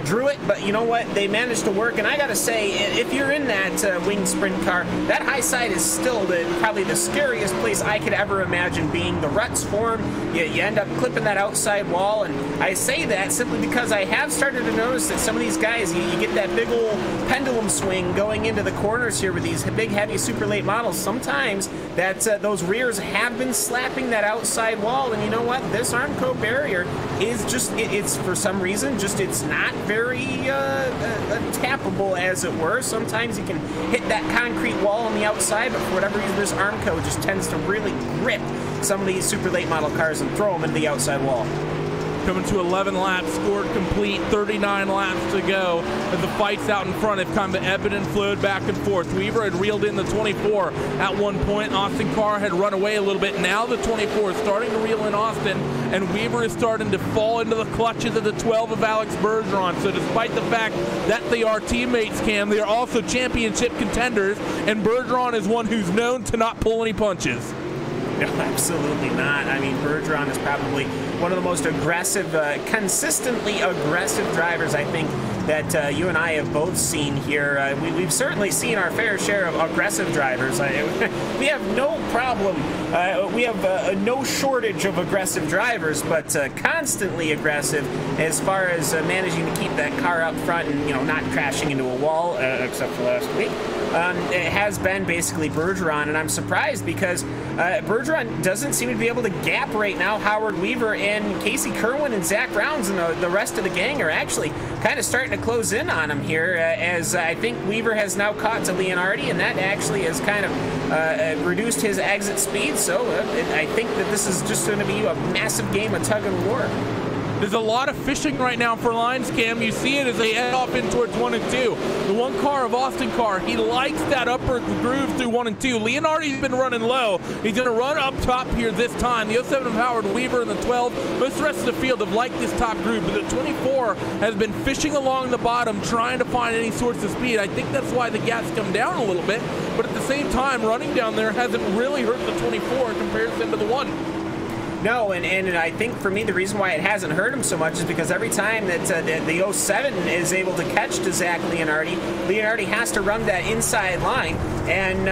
Drew it, but you know what? They managed to work, and I gotta say, if you're in that wing sprint car, that high side is still probably the scariest place I could ever imagine being. The ruts form, you end up clipping that outside wall, and I say that simply because I have started to notice that some of these guys, you get that big old pendulum swing going into the corners here with these big, heavy, super late models. Sometimes that those rears have been slapping that outside wall, and you know what? This Armco barrier is just, it's for some reason, just it's not very tappable, as it were. Sometimes you can hit that concrete wall on the outside, but for whatever reason, this Armco just tends to really grip some of these super late model cars and throw them into the outside wall. Coming to 11 laps, scored complete, 39 laps to go. As the fights out in front have kind of ebbed and flowed back and forth. Weaver had reeled in the 24 at one point. Austin Carr had run away a little bit. Now the 24 is starting to reel in Austin, and Weaver is starting to fall into the clutches of the 12 of Alex Bergeron. So despite the fact that they are teammates, Cam, they are also championship contenders, and Bergeron is one who's known to not pull any punches. No, absolutely not. I mean, Bergeron is probably one of the most aggressive, consistently aggressive drivers, I think, that you and I have both seen here. We've certainly seen our fair share of aggressive drivers. We have no problem. We have no shortage of aggressive drivers, but constantly aggressive as far as managing to keep that car up front and, you know, not crashing into a wall, except for last week. It has been basically Bergeron, and I'm surprised because Bergeron doesn't seem to be able to gap right now. Howard Weaver and Casey Kerwin and Zach Rounds and the rest of the gang are actually kind of starting to close in on him here, as I think Weaver has now caught to Leonardi, and that actually has kind of reduced his exit speed. So I think that this is just going to be a massive game of tug and war. There's a lot of fishing right now for lines, Cam. You see it as they head off in towards 1 and 2. The one car of Austin Carr, he likes that upper groove through 1 and 2. Leonardi's been running low. He's going to run up top here this time. The 07 of Howard Weaver and the 12, most of the rest of the field have liked this top groove, but the 24 has been fishing along the bottom, trying to find any sorts of speed. I think that's why the gap's come down a little bit, but at the same time, running down there hasn't really hurt the 24 in comparison to the 1. No, and I think for me the reason why it hasn't hurt him so much is because every time that the 07 is able to catch to Zach Leonardi has to run that inside line, and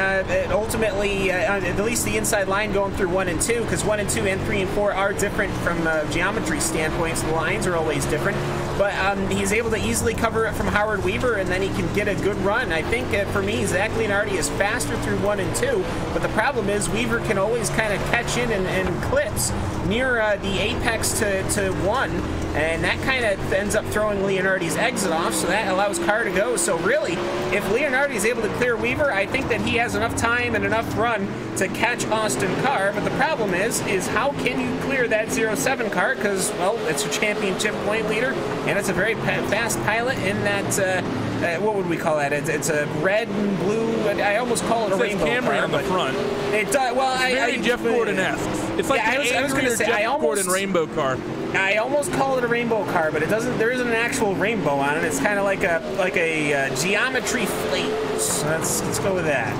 ultimately at least the inside line going through 1 and 2, because 1 and 2 and 3 and 4 are different from geometry standpoints. The lines are always different, but he's able to easily cover it from Howard Weaver, and then he can get a good run. I think for me, Zach Leonardi is faster through 1 and 2, but the problem is Weaver can always kind of catch in and clips near the apex to 1, and that kind of ends up throwing Leonardi's exit off, so that allows Carr to go. So really, if Leonardi is able to clear Weaver, I think that he has enough time and enough run to catch Austin Carr, but the problem is how can you clear that 07 car, because, well, it's a championship point leader, and it's a very fast pilot in that, what would we call that? It's a red and blue, I almost call it a rainbow Camry car. On the front. It does, well, it's very Jeff Gordon-esque. It's like I was going to say, Jeff Gordon rainbow car. I almost call it a rainbow car, but it doesn't. There isn't an actual rainbow on it. It's kind of like a geometry flake. So let's go with that.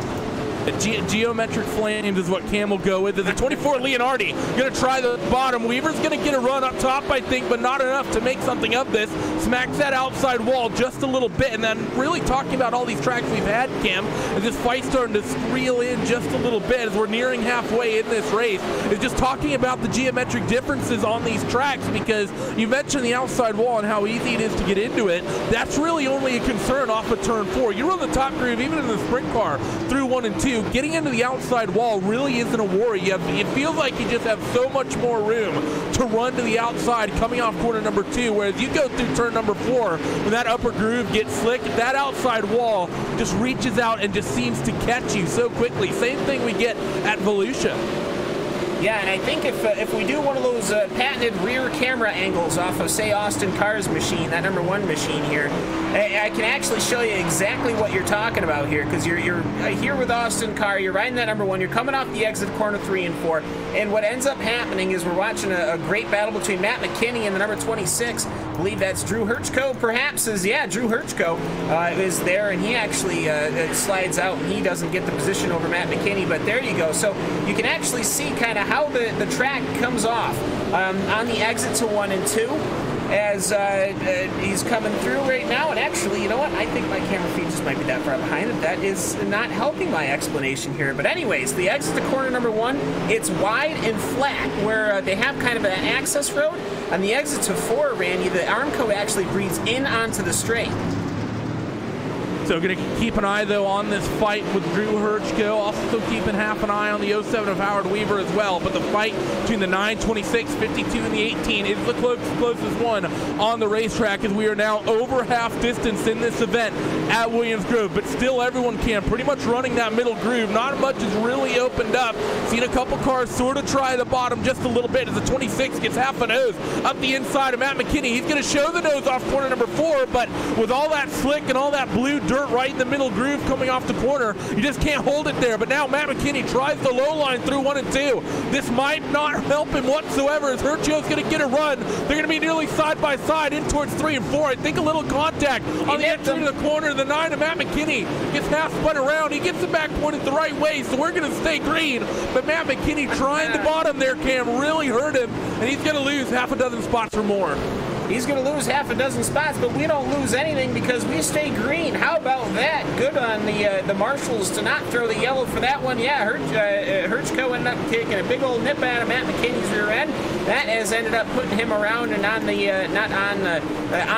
Geometric flames is what Cam will go with. The 24 Leonardi going to try the bottom. Weaver's going to get a run up top, I think, but not enough to make something of this. Smacks that outside wall just a little bit, and then really talking about all these tracks we've had, Cam, as this fight's starting to reel in just a little bit as we're nearing halfway in this race, is just talking about the geometric differences on these tracks, because you mentioned the outside wall and how easy it is to get into it. That's really only a concern off of turn 4. You run the top groove, even in the sprint car, through 1 and 2. Getting into the outside wall really isn't a worry. It feels like you just have so much more room to run to the outside coming off corner number 2, whereas you go through turn number 4, when that upper groove gets slick, that outside wall just reaches out and just seems to catch you so quickly. Same thing we get at Volusia. Yeah, and I think if we do one of those patented rear camera angles off of, say, Austin Carr's machine, that #1 machine here, I can actually show you exactly what you're talking about here, because you're here with Austin Carr, you're riding that #1, you're coming off the exit corner 3 and 4, and what ends up happening is we're watching a great battle between Matt McKinney and the number 26. I believe that's Drew Hirschko, perhaps. Drew Hirschko is there, and he actually slides out, and he doesn't get the position over Matt McKinney, but there you go. So you can actually see kind of how the track comes off on the exit to 1 and 2 as he's coming through right now. And actually, you know what? I think my camera feed just might be that far behind it. That is not helping my explanation here. But anyways, the exit to corner #1, it's wide and flat where they have kind of an access road. On the exit to 4, Randy, the Armco actually breathes in onto the straight. So going to keep an eye, though, on this fight with Drew Hirschko. Also keeping half an eye on the 07 of Howard Weaver as well. But the fight between the 9, 26, 52, and the 18 is the closest one on the racetrack, as we are now over half distance in this event at Williams Grove. But still, everyone can pretty much running that middle groove. Not much is really opened up. Seen a couple cars sort of try the bottom just a little bit as the 26 gets half a nose up the inside of Matt McKinney. He's going to show the nose off corner #4, but with all that slick and all that blue dirt right in the middle groove coming off the corner, you just can't hold it there. But now Matt McKinney tries the low line through 1 and 2. This might not help him whatsoever, as Hirschko's going to get a run. They're going to be nearly side by side in towards 3 and 4. I think a little contact on the entry to the corner of the 9 of Matt McKinney. Gets half spun around. He gets the back pointed the right way, so we're going to stay green. But Matt McKinney trying the bottom there, Cam, really hurt him, and he's going to lose half a dozen spots or more. He's going to lose half a dozen spots, but we don't lose anything because we stay green. How about that? Good on the Marshals to not throw the yellow for that one. Yeah, Hirschko ended up taking a big old nip out of Matt McKinney's rear end. That has ended up putting him around and on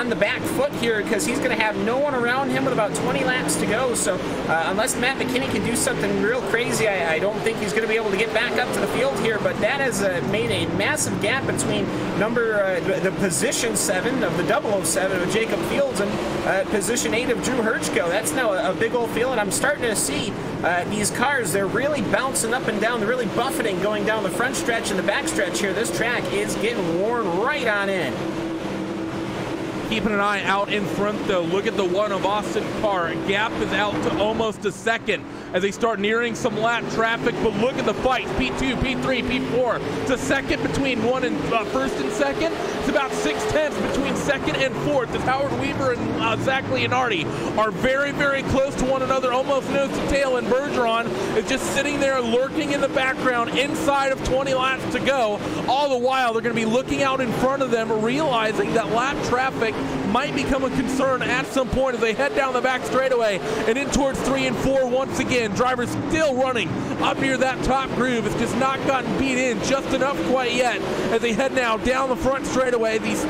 the back foot here, because he's going to have no one around him with about 20 laps to go. So unless Matt McKinney can do something real crazy, I don't think he's going to be able to get back up to the field here. But that has made a massive gap between the position 7 of the 007 of Jacob Fields and position 8 of Drew Hirschko. That's now a big old field, and I'm starting to see these cars, they're really bouncing up and down. They're really buffeting going down the front stretch and the back stretch here. This track is getting worn right on in. Keeping an eye out in front, though. Look at the 1 of Austin Carr. Gap is out to almost a second as they start nearing some lap traffic. But look at the fight. P2, P3, P4. It's a second between first and second. It's about 6/10 between second and fourth, as Howard Weaver and Zach Leonardi are very, very close to one another, almost nose to tail. And Bergeron is just sitting there lurking in the background inside of 20 laps to go. All the while, they're going to be looking out in front of them, realizing that lap traffic might become a concern at some point as they head down the back straightaway and in towards 3 and 4 once again. Drivers still running up near that top groove. It's just not gotten beat in just enough quite yet as they head now down the front straightaway. These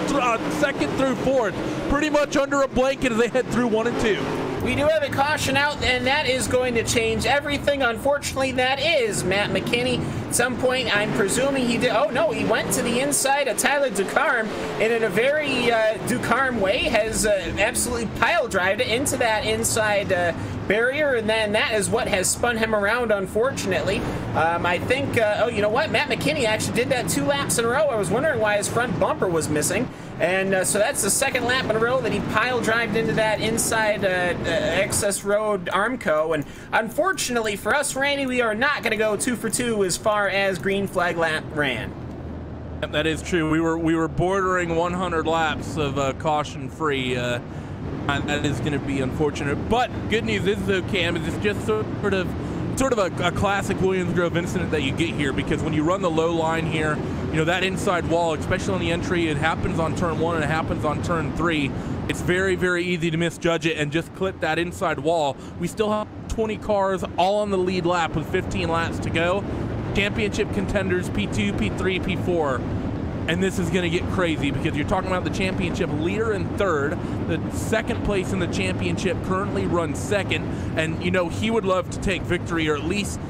second through fourth pretty much under a blanket as they head through 1 and 2. We do have a caution out, and that is going to change everything. Unfortunately, that is Matt McKinney. At some point, I'm presuming he did. Oh, no, he went to the inside of Tyler Ducarme, and in a very Ducarme way has absolutely pile-drived it into that inside barrier, and then that is what has spun him around, unfortunately. I think, oh, you know what? Matt McKinney actually did that 2 laps in a row. I was wondering why his front bumper was missing. And so that's the second lap in a row that he pile-drived into that inside excess road Armco. And unfortunately for us, Randy, we are not going to go 2 for 2 as far as green flag lap ran. That is true. We were bordering 100 laps of caution-free. That is going to be unfortunate. But good news is, though, Cam, is it's just sort of a classic Williams Grove incident that you get here, because when you run the low line here, you know, that inside wall, especially on the entry, it happens on turn 1 and it happens on turn 3. It's very, very easy to misjudge it and just clip that inside wall. We still have 20 cars all on the lead lap with 15 laps to go. Championship contenders, P2, P3, P4. And this is going to get crazy because you're talking about the championship leader in third. The second place in the championship currently runs second. And, you know, he would love to take victory, or at least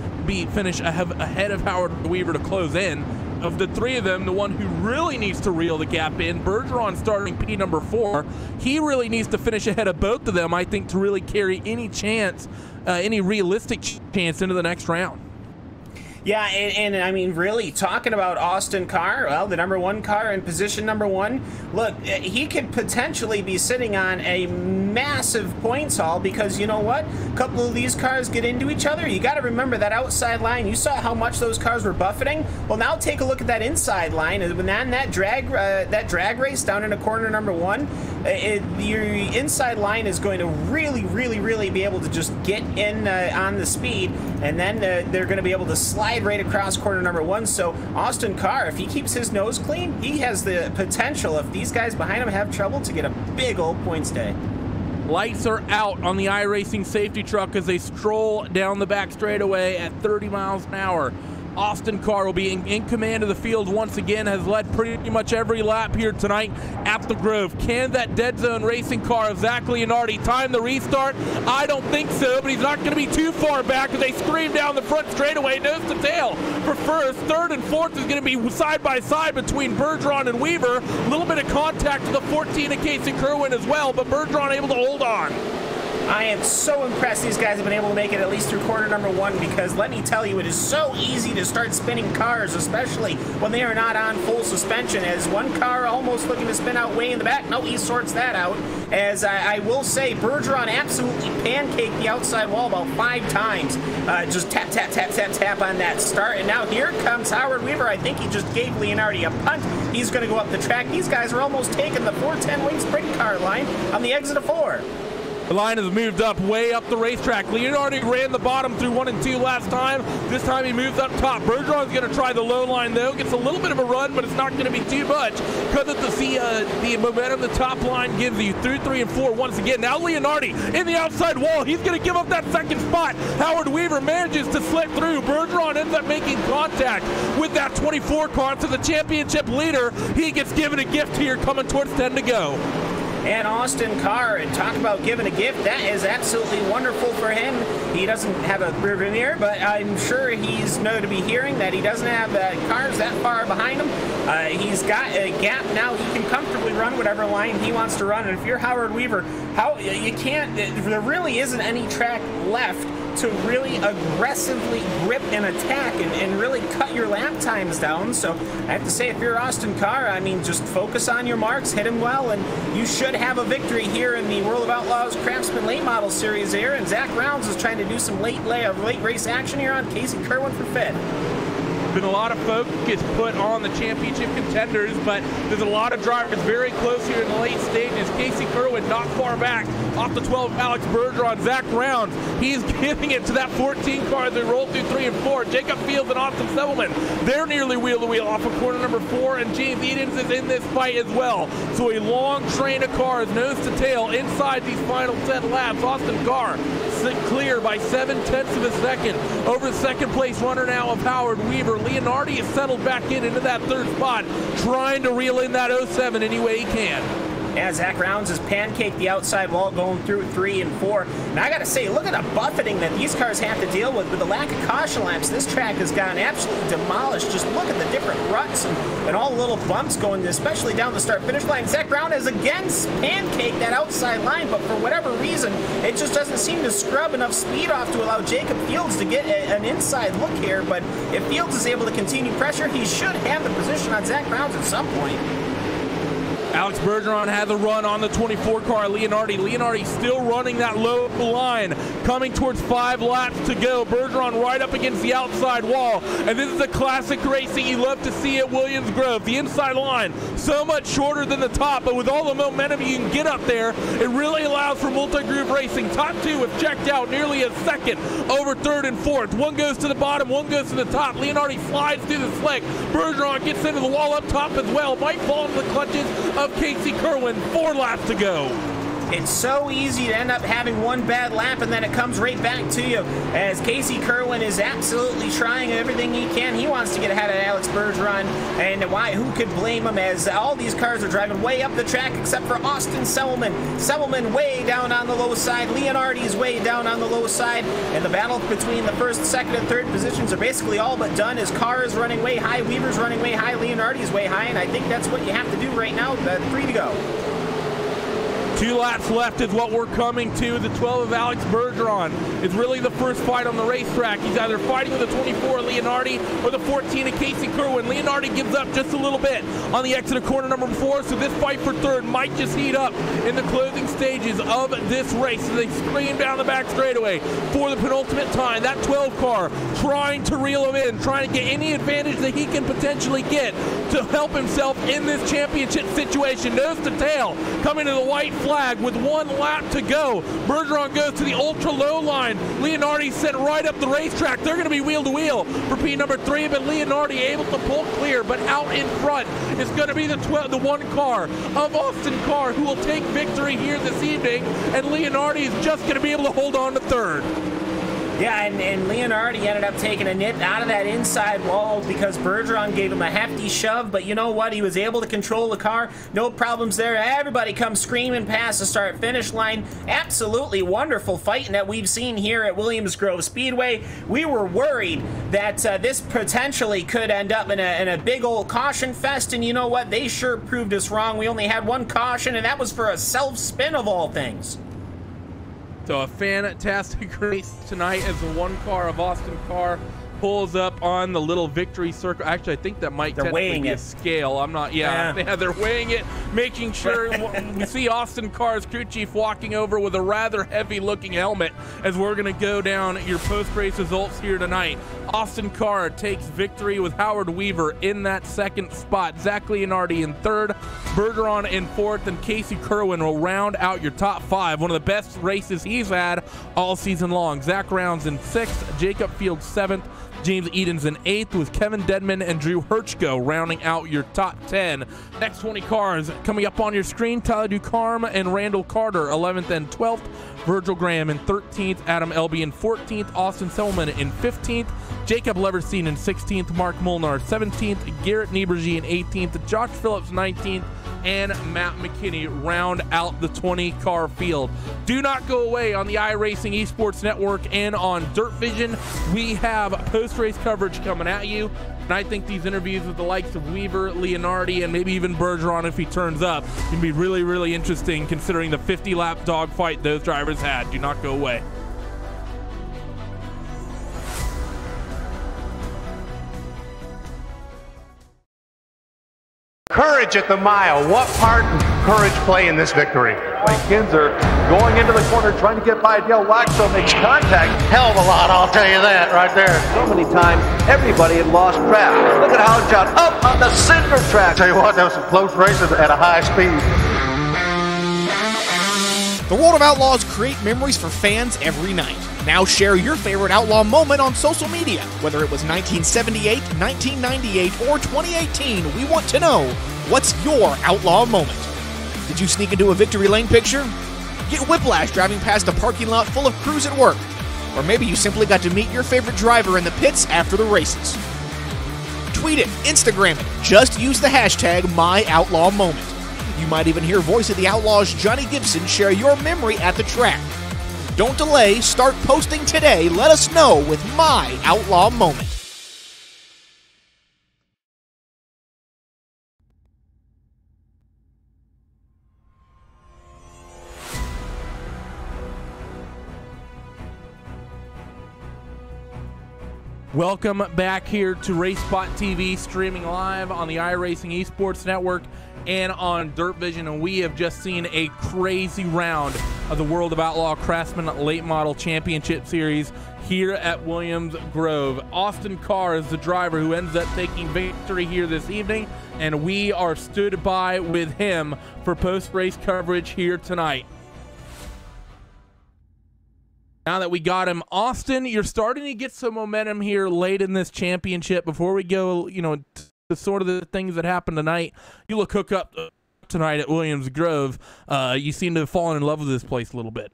finish ahead of Howard Weaver to close in. Of the 3 of them, the one who really needs to reel the gap in, Bergeron starting P number 4, he really needs to finish ahead of both of them, I think, to really carry any chance, any realistic chance into the next round. Yeah, and I mean, really, talking about Austin Carr, well, the #1 car in position #1, look, he could potentially be sitting on a massive points haul because, you know what? A couple of these cars get into each other. You got to remember that outside line. You saw how much those cars were buffeting. Well, now take a look at that inside line. When that drag race down in a corner #1, your inside line is going to really be able to just get in on the speed, and then they're going to be able to slide right across corner #1. So Austin Carr, if he keeps his nose clean, he has the potential, if these guys behind him have trouble, to get a big old points day. Lights are out on the iRacing safety truck as they stroll down the back straightaway at 30 miles an hour. Austin Carr will be in command of the field once again, has led pretty much every lap here tonight at the Grove. Can that dead zone racing car of Zach Leonardi time the restart? I don't think so, but he's not going to be too far back as they scream down the front straightaway, nose to tail for first. Third and fourth is going to be side by side between Bergeron and Weaver. A little bit of contact to the 14 of Casey Kerwin as well, but Bergeron able to hold on. I am so impressed these guys have been able to make it at least through corner #1, because let me tell you, it is so easy to start spinning cars, especially when they are not on full suspension. As one car almost looking to spin out way in the back, no, he sorts that out. As I will say, Bergeron absolutely pancaked the outside wall about 5 times. Just tap, tap, tap, tap, tap on that start. And now here comes Howard Weaver. I think he just gave Leonardi a punt. He's going to go up the track. These guys are almost taking the 410 wing sprint car line on the exit of 4. The line has moved up, way up the racetrack. Leonardi ran the bottom through 1 and 2 last time. This time he moves up top. Bergeron's going to try the low line, though. Gets a little bit of a run, but it's not going to be too much because of the momentum the top line gives you through 3 and 4 once again. Now Leonardi in the outside wall. He's going to give up that second spot. Howard Weaver manages to slip through. Bergeron ends up making contact with that 24 car to the championship leader. He gets given a gift here coming towards 10 to go. And Austin Carr, and talk about giving a gift, that is absolutely wonderful for him. He doesn't have a rear view mirror, but I'm sure he's known to be hearing that he doesn't have cars that far behind him. He's got a gap now. He can comfortably run whatever line he wants to run. And if you're Howard Weaver, you can't, there really isn't any track left to really aggressively grip and attack and really cut your lap times down. So I have to say, if you're Austin Carr, I mean, just focus on your marks, hit him well, and you should have a victory here in the World of Outlaws Craftsman Late Model Series here. And Zach Rounds is trying to do some late race action here on Casey Kerwin for 5th. Been a lot of focus put on the championship contenders, but there's a lot of drivers very close here in the late stages. Casey Kerwin not far back off the 12, Alex Bergeron. Zach Rounds, he's giving it to that 14 car as they roll through 3 and 4. Jacob Fields and Austin Settleman, they're nearly wheel to wheel off of corner _4, and James Edens is in this fight as well. So a long train of cars, nose to tail, inside these final 10 laps. Austin Carr clear by 7/10 of a second over the second place runner now of Howard Weaver. Leonardi is settled back into that 3rd spot, trying to reel in that 07 any way he can. Yeah, Zach Rounds has pancaked the outside wall going through 3 and 4. And I got to say, look at the buffeting that these cars have to deal with the lack of caution laps. This track has gotten absolutely demolished. Just look at the different ruts and all the little bumps going, especially down the start-finish line. Zach Round has again pancaked that outside line, but for whatever reason, it just doesn't seem to scrub enough speed off to allow Jacob Fields to get an inside look here. But if Fields is able to continue pressure, he should have the position on Zach Rounds at some point. Alex Bergeron had the run on the 24 car. Leonardi still running that low line, coming towards 5 laps to go. Bergeron right up against the outside wall, and this is a classic racing you love to see at Williams Grove. The inside line so much shorter than the top, but with all the momentum you can get up there, it really allows for multi-groove racing. Top 2 have checked out nearly a second over 3rd and 4th. One goes to the bottom, one goes to the top. Leonardi slides through the slick. Bergeron gets into the wall up top as well. Might fall into the clutches of Casey Kerwin. 4 laps to go. It's so easy to end up having one bad lap and then it comes right back to you, as Casey Kerwin is absolutely trying everything he can. He wants to get ahead of Alex Bergeron, and who could blame him, as all these cars are driving way up the track except for Austin Settleman. Settleman way down on the low side. Leonardi's way down on the low side, and the battle between the 1st, 2nd, and 3rd positions are basically all but done. His car is running way high, Weaver's running way high, Leonardi's way high, and I think that's what you have to do right now. 3 to go. 2 laps left is what we're coming to. The 12 of Alex Bergeron is really the first fight on the racetrack. He's either fighting with the 24 of Leonardi or the 14 of Casey Kerwin. Leonardi gives up just a little bit on the exit of corner number 4, so this fight for third might just heat up in the closing stages of this race as they scream down the back straightaway for the penultimate time. That 12 car trying to reel him in, trying to get any advantage that he can potentially get to help himself in this championship situation. Nose to tail, coming to the white flag with 1 lap to go. Bergeron goes to the ultra low line. Leonardi sent right up the racetrack. They're going to be wheel to wheel for P number 3, but Leonardi able to pull clear. But out in front is going to be the 1 car of Austin Carr, who will take victory here this evening, and Leonardi is just going to be able to hold on to third. Yeah, and Leonardi ended up taking a nip out of that inside wall because Bergeron gave him a hefty shove, but you know what? He was able to control the car. No problems there. Everybody comes screaming past the start-finish line. Absolutely wonderful fighting that we've seen here at Williams Grove Speedway. We were worried that this potentially could end up in a big old caution fest, and you know what? They sure proved us wrong. We only had 1 caution, and that was for a self-spin of all things. So a fantastic race tonight as the 1 car of Austin Carr pulls up on the little victory circle. Actually, I think that might technically be a scale. I'm not, yeah, they're weighing it, making sure. We see Austin Carr's crew chief walking over with a rather heavy-looking helmet as we're going to go down your post-race results here tonight. Austin Carr takes victory with Howard Weaver in that 2nd spot. Zach Leonardi in 3rd, Bergeron in 4th, and Casey Kerwin will round out your top 5. One of the best races he's had all season long. Zach Rounds in 6th, Jacob Fields 7th, James Edens in 8th, with Kevin Dedman and Drew Hirschko rounding out your top 10. Next 20 cars coming up on your screen: Tyler Ducarme and Randall Carter 11th and 12th, Virgil Graham in 13th, Adam Elby in 14th, Austin Selman in 15th, Jacob Leverstein in 16th, Mark Molnar 17th, Garrett Niebergy in 18th, Josh Phillips 19th, and Matt McKinney round out the 20-car field. Do not go away on the iRacing Esports Network and on Dirt Vision. We have post-race coverage coming at you, and I think these interviews with the likes of Weaver, Leonardi, and maybe even Bergeron, if he turns up, can be really, really interesting considering the 50-lap dogfight those drivers had. Do not go away. Courage at the mile. What part did courage play in this victory? Kinzer going into the corner, trying to get by Dale Waxo, makes contact. Hell of a lot, I'll tell you that right there. So many times, everybody had lost track. Look at how John up on the center track. Tell you what, there was some close races at a high speed. The World of Outlaws create memories for fans every night. Now share your favorite Outlaw moment on social media. Whether it was 1978, 1998, or 2018, we want to know, what's your Outlaw moment? Did you sneak into a victory lane picture? Get whiplash driving past a parking lot full of crews at work? Or maybe you simply got to meet your favorite driver in the pits after the races. Tweet it, Instagram it, just use the hashtag #MyOutlawMoment. You might even hear Voice of the Outlaws Johnny Gibson share your memory at the track. Don't delay, start posting today. Let us know with My Outlaw Moment. Welcome back here to RaceSpot TV, streaming live on the iRacing Esports Network and on Dirt Vision, and we have just seen a crazy round of the World of Outlaw Craftsman Late Model Championship Series here at Williams Grove. Austin Carr is the driver who ends up taking victory here this evening, and we are stood by with him for post-race coverage here tonight. Now that we got him, Austin, you're starting to get some momentum here late in this championship. Before we go, to sort of the things that happened tonight, you look hooked up tonight at Williams Grove. You seem to have fallen in love with this place a little bit.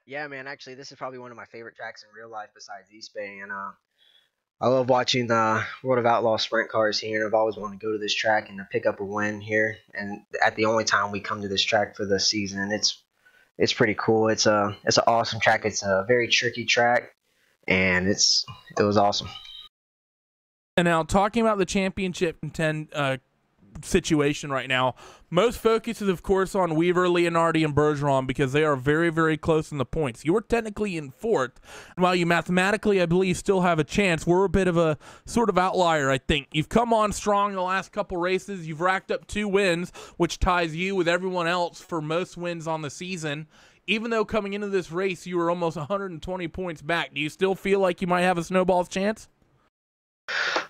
Yeah, man. Actually, this is probably one of my favorite tracks in real life besides East Bay, and I love watching the World of Outlaw sprint cars here, and I've always wanted to go to this track and to pick up a win here. And at the only time we come to this track for the season, it's pretty cool. It's an awesome track. It's a very tricky track, and it was awesome. And now, talking about the championship situation right now. Most focus is, of course, on Weaver, Leonardi, and Bergeron because they are very, very close in the points. You are technically in fourth, and while you mathematically, I believe, still have a chance, we're a bit of a sort of outlier, I think. You've come on strong the last couple races. You've racked up 2 wins, which ties you with everyone else for most wins on the season. Even though coming into this race, you were almost 120 points back, do you still feel like you might have a snowball's chance?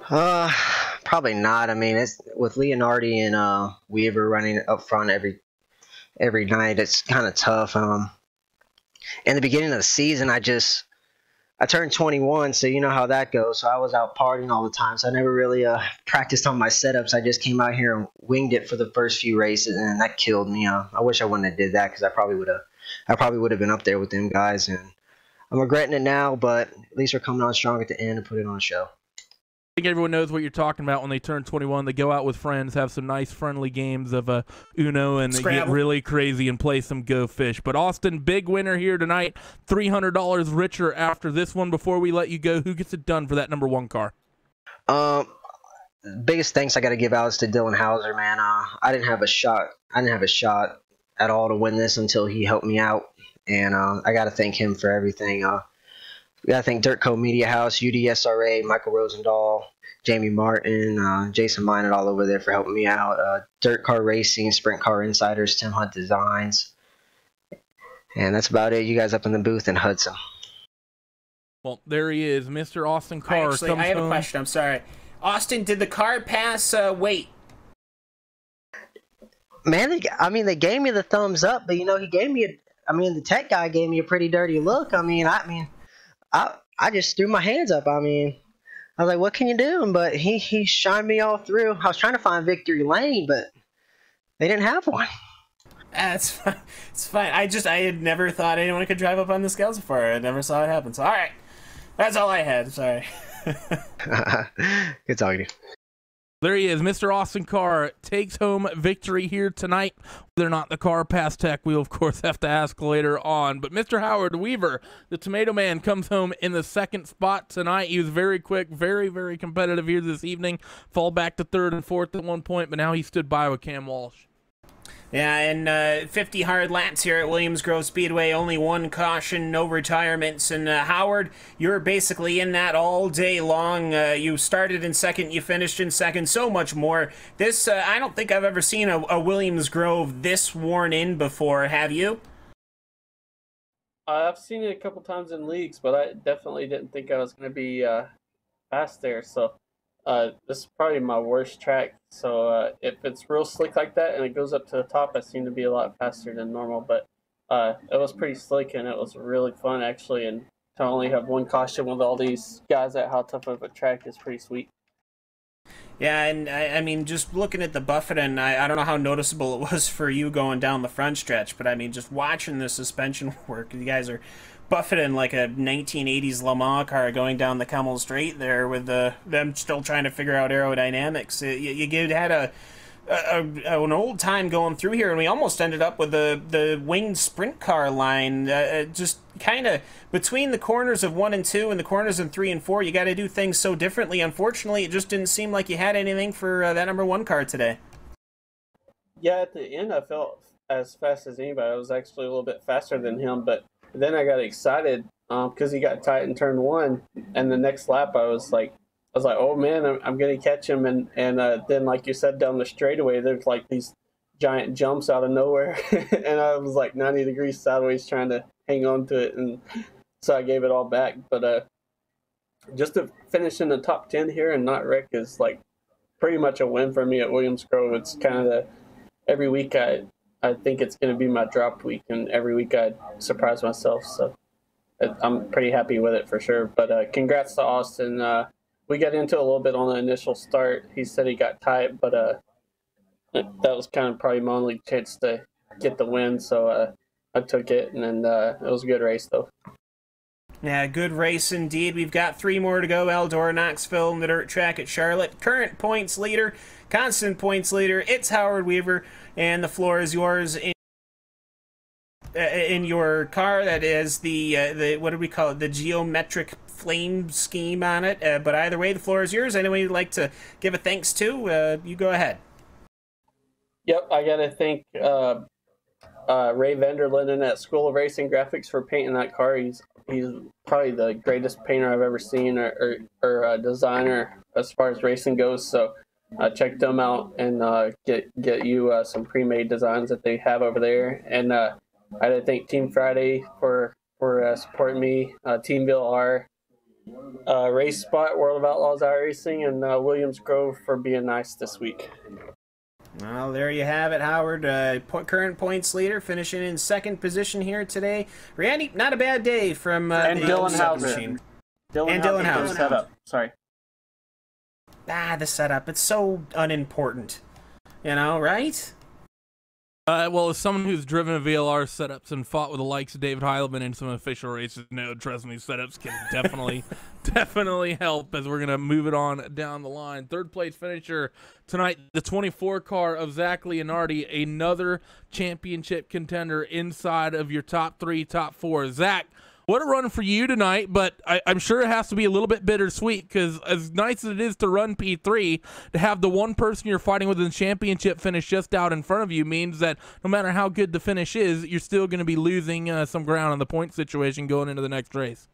Probably not. I mean, it's with Leonardi and Weaver running up front every night. It's kind of tough. In the beginning of the season, I turned 21, so you know how that goes. So I was out partying all the time, so I never really practiced on my setups. I just came out here and winged it for the first few races, and that killed me. I wish I wouldn't have did that because I probably would have been up there with them guys, and I'm regretting it now. But at least we're coming on strong at the end and put it on a show. I think everyone knows what you're talking about when they turn 21. They go out with friends, have some nice friendly games of Uno, and they get really crazy and play some Go Fish. But Austin, big winner here tonight, $300 richer after this one. Before we let you go, who gets it done for that number 1 car? Biggest thanks I got to give out is to Dylan Hauser, man. I didn't have a shot. At all to win this until he helped me out, and I got to thank him for everything. We got to thank Dirt Co Media House, UDSRA, Michael Rosendahl, Jamie Martin, Jason Minot all over there for helping me out. Dirt Car Racing, Sprint Car Insiders, Tim Hunt Designs. And that's about it. You guys up in the booth in Hudson. Well, there he is, Mr. Austin Carr. I have a question. I'm sorry. Austin, did the car pass weight? Man, they gave me the thumbs up, but he gave me the tech guy gave me a pretty dirty look. I just threw my hands up. I was like, what can you do? But he shined me all through. I was trying to find victory lane, but they didn't have one. That's fine. It's fine. I had never thought anyone could drive up on the scales before. I never saw it happen. So, all right. That's all I had. Sorry. Good talking to you. There he is, Mr. Austin Carr takes home victory here tonight. Whether or not the car passed tech, we'll of course have to ask later on. But Mr. Howard Weaver, the Tomato Man, comes home in the 2nd spot tonight. He was very quick, very, very competitive here this evening. Fall back to 3rd and 4th at one point, but now he stood by with Cam Walsh. Yeah, and 50 hard laps here at Williams Grove Speedway. Only 1 caution, no retirements. And Howard, you're basically in that all day long. You started in 2nd, you finished in 2nd, so much more. This, I don't think I've ever seen a Williams Grove this worn in before. Have you? I've seen it a couple times in leagues, but I definitely didn't think I was going to be fast there. So this is probably my worst track. So if it's real slick like that and it goes up to the top, I seem to be a lot faster than normal. But it was pretty slick and it was really fun actually. And to only have 1 caution with all these guys at how tough of a track is pretty sweet. Yeah, and I mean, just looking at the buffeting, I don't know how noticeable it was for you going down the front stretch, but I mean, just watching the suspension work, you guys are buffeting like a 1980s Le Mans car going down the Kemmel Straight there with them still trying to figure out aerodynamics. You had an old time going through here, and we almost ended up with the winged sprint car line. Just kind of between the corners of 1 and 2 and the corners of 3 and 4, you got to do things so differently. Unfortunately, it just didn't seem like you had anything for that number 1 car today. Yeah, at the end, I felt as fast as anybody. I was actually a little bit faster than him, but then I got excited because he got tight in turn 1, and the next lap I was like, oh man, I'm gonna catch him, and then like you said, down the straightaway, there's like these giant jumps out of nowhere, and I was like 90 degrees sideways trying to hang on to it, and so I gave it all back. But just to finish in the top 10 here and not wreck is like pretty much a win for me at Williams Grove. It's kind of every week I think it's going to be my drop week, and every week I surprise myself. So I'm pretty happy with it for sure. But congrats to Austin. We got into a little bit on the initial start. He said he got tight, but that was kind of probably my only chance to get the win. So I took it, and then it was a good race, though. Yeah, good race indeed. We've got 3 more to go. Eldora, Knoxville, and the dirt track at Charlotte. Current points leader, constant points leader. It's Howard Weaver, and the floor is yours in your car. That is the what do we call it? The geometric flame scheme on it. But either way, the floor is yours. Anyone you'd like to give a thanks to, you go ahead. Yep, I got to thank Ray Vanderlinden at School of Racing Graphics for painting that car. He's probably the greatest painter I've ever seen or designer as far as racing goes. So check them out and get you some pre-made designs that they have over there. And I got to thank Team Friday for supporting me, Teamville R, Race Spot, World of Outlaws iRacing, and Williams Grove for being nice this week. Well, there you have it, Howard. Current points leader, finishing in second position here today. Randy, not a bad day from and the Dylan Hauser. Hauser. Dylan Hauser. Setup. Sorry. The setup. It's so unimportant. You know, right? Well, as someone who's driven a VLR setups and fought with the likes of David Heilman in some official races, no, trust me, setups can definitely help as we're going to move it on down the line. Third place finisher tonight, the 24 car of Zach Leonardi, another championship contender inside of your top 3, top 4. Zach, what a run for you tonight, but I'm sure it has to be a little bit bittersweet because as nice as it is to run P3, to have the one person you're fighting with in the championship finish just out in front of you means that no matter how good the finish is, you're still going to be losing some ground on the point situation going into the next race.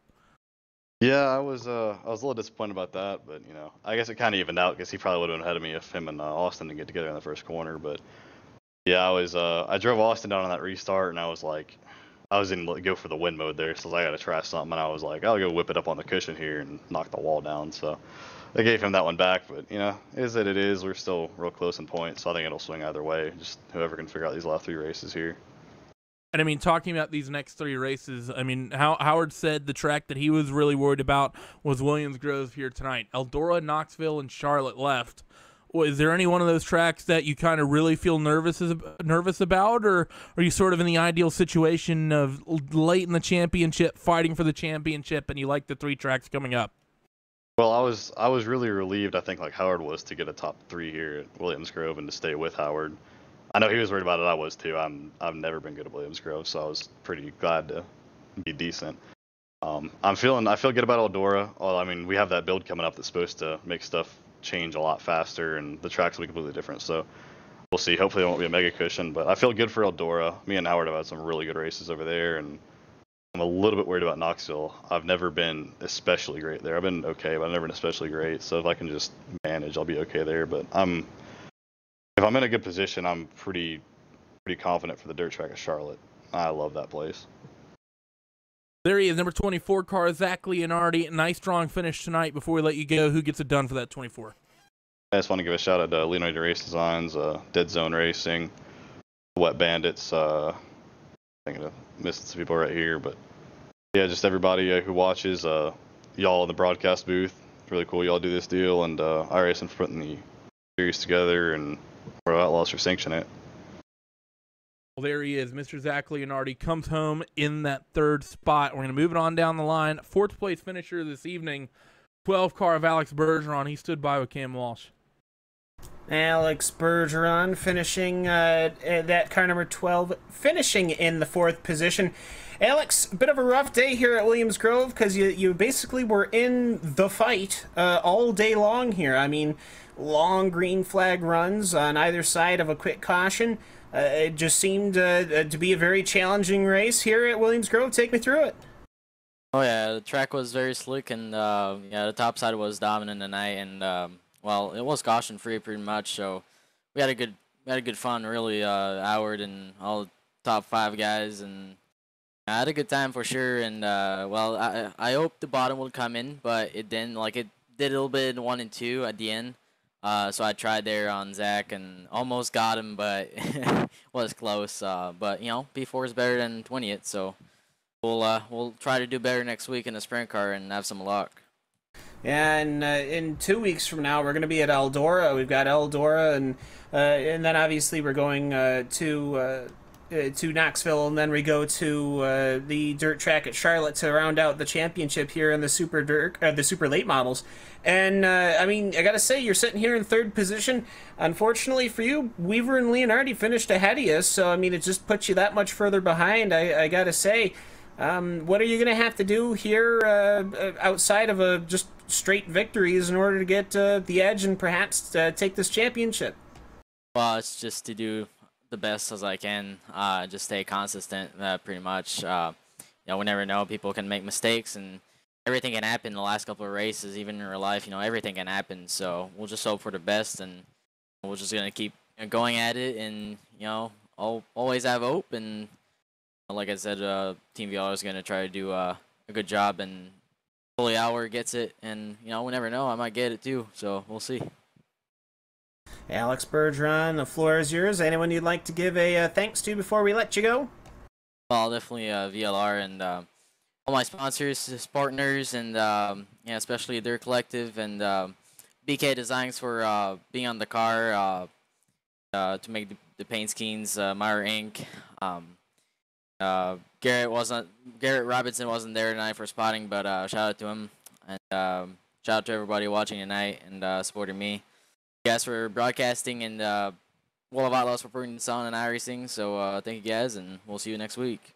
Yeah, I was a little disappointed about that, but you know, I guess it kind of evened out because he probably would have been ahead of me if him and Austin didn't get together in the first corner. But yeah, I drove Austin down on that restart, and I was like, I was in go for the win mode there, so I got to try something, and I was like, I'll go whip it up on the cushion here and knock the wall down. So I gave him that one back, but you know, is that it is. We're still real close in points, so I think it'll swing either way. Just whoever can figure out these last 3 races here. And I mean, talking about these next 3 races, I mean, Howard said the track that he was really worried about was Williams Grove here tonight. Eldora, Knoxville, and Charlotte left. Is there any one of those tracks that you kind of really feel nervous about, or are you sort of in the ideal situation of late in the championship, fighting for the championship, and you like the 3 tracks coming up? Well, I was really relieved, I think, like Howard was, to get a top 3 here at Williams Grove and to stay with Howard. I know he was worried about it. I was too. I've never been good at Williams Grove, so I was pretty glad to be decent. I feel good about Eldora. Well, I mean, we have that build coming up that's supposed to make stuff change a lot faster, and the tracks will be completely different. So we'll see. Hopefully, it won't be a mega cushion, but I feel good for Eldora. Me and Howard have had some really good races over there, and I'm a little bit worried about Knoxville. I've never been especially great there. I've been okay, but I've never been especially great. So if I can just manage, I'll be okay there. But if I'm in a good position, I'm pretty confident for the dirt track at Charlotte. I love that place. There he is, number 24 car, Zach Leonardi. Nice strong finish tonight. Before we let you go, who gets it done for that 24? I just want to give a shout out to Leonardi Race Designs, Dead Zone Racing, Wet Bandits. I'm thinking of missing some people right here, but yeah, just everybody who watches, y'all in the broadcast booth. It's really cool y'all do this deal, and iRacing for putting the series together, and World Outlaws for sanctioning it. Well, there he is. Mr. Zach Leonardi comes home in that 3rd spot. We're going to move it on down the line. 4th place finisher this evening, 12 car of Alex Bergeron. He stood by with Cam Walsh. Alex Bergeron finishing that car number 12, finishing in the 4th position. Alex, a bit of a rough day here at Williams Grove because you basically were in the fight all day long here. I mean, long green flag runs on either side of a quick caution. It just seemed to be a very challenging race here at Williams Grove. Take me through it. Oh yeah, the track was very slick, and yeah, the top side was dominant tonight, and well, it was caution free pretty much. So we had a good fun, really. Howard and all the top 5 guys, and I had a good time for sure. And well, I hoped the bottom would come in, but it didn't. Like, it did a little bit in 1 and 2 at the end. So I tried there on Zach and almost got him, but was close. But you know, P4 is better than 20th, so we'll try to do better next week in the sprint car and have some luck. And in 2 weeks from now, we're going to be at Eldora. We've got Eldora, and then obviously we're going to Knoxville, and then we go to the dirt track at Charlotte to round out the championship here in the super late models. And I mean, I gotta say, you're sitting here in 3rd position. Unfortunately for you, Weaver and Leonardi finished ahead of you, so I mean, it just puts you that much further behind. I gotta say, what are you gonna have to do here outside of just straight victories in order to get the edge and perhaps take this championship? Well, it's just to do the best as I can, just stay consistent, pretty much. We never know. People can make mistakes, and everything can happen in the last couple of races, even in real life. Everything can happen. So we'll just hope for the best, and we're just gonna keep going at it, and always have hope. And like I said, Team VR is gonna try to do a good job, and hopefully Howard gets it. And we never know. I might get it too. So we'll see. Alex Bergeron, the floor is yours. Anyone you'd like to give a thanks to before we let you go? Well, definitely VLR and all my sponsors, his partners, and especially their collective, and BK Designs for being on the car to make the paint schemes, Meyer Inc. Garrett Robinson wasn't there tonight for spotting, but shout out to him, and shout out to everybody watching tonight and supporting me. You guys for broadcasting, and World of Outlaws for putting this on and iRacing. So thank you guys, and we'll see you next week.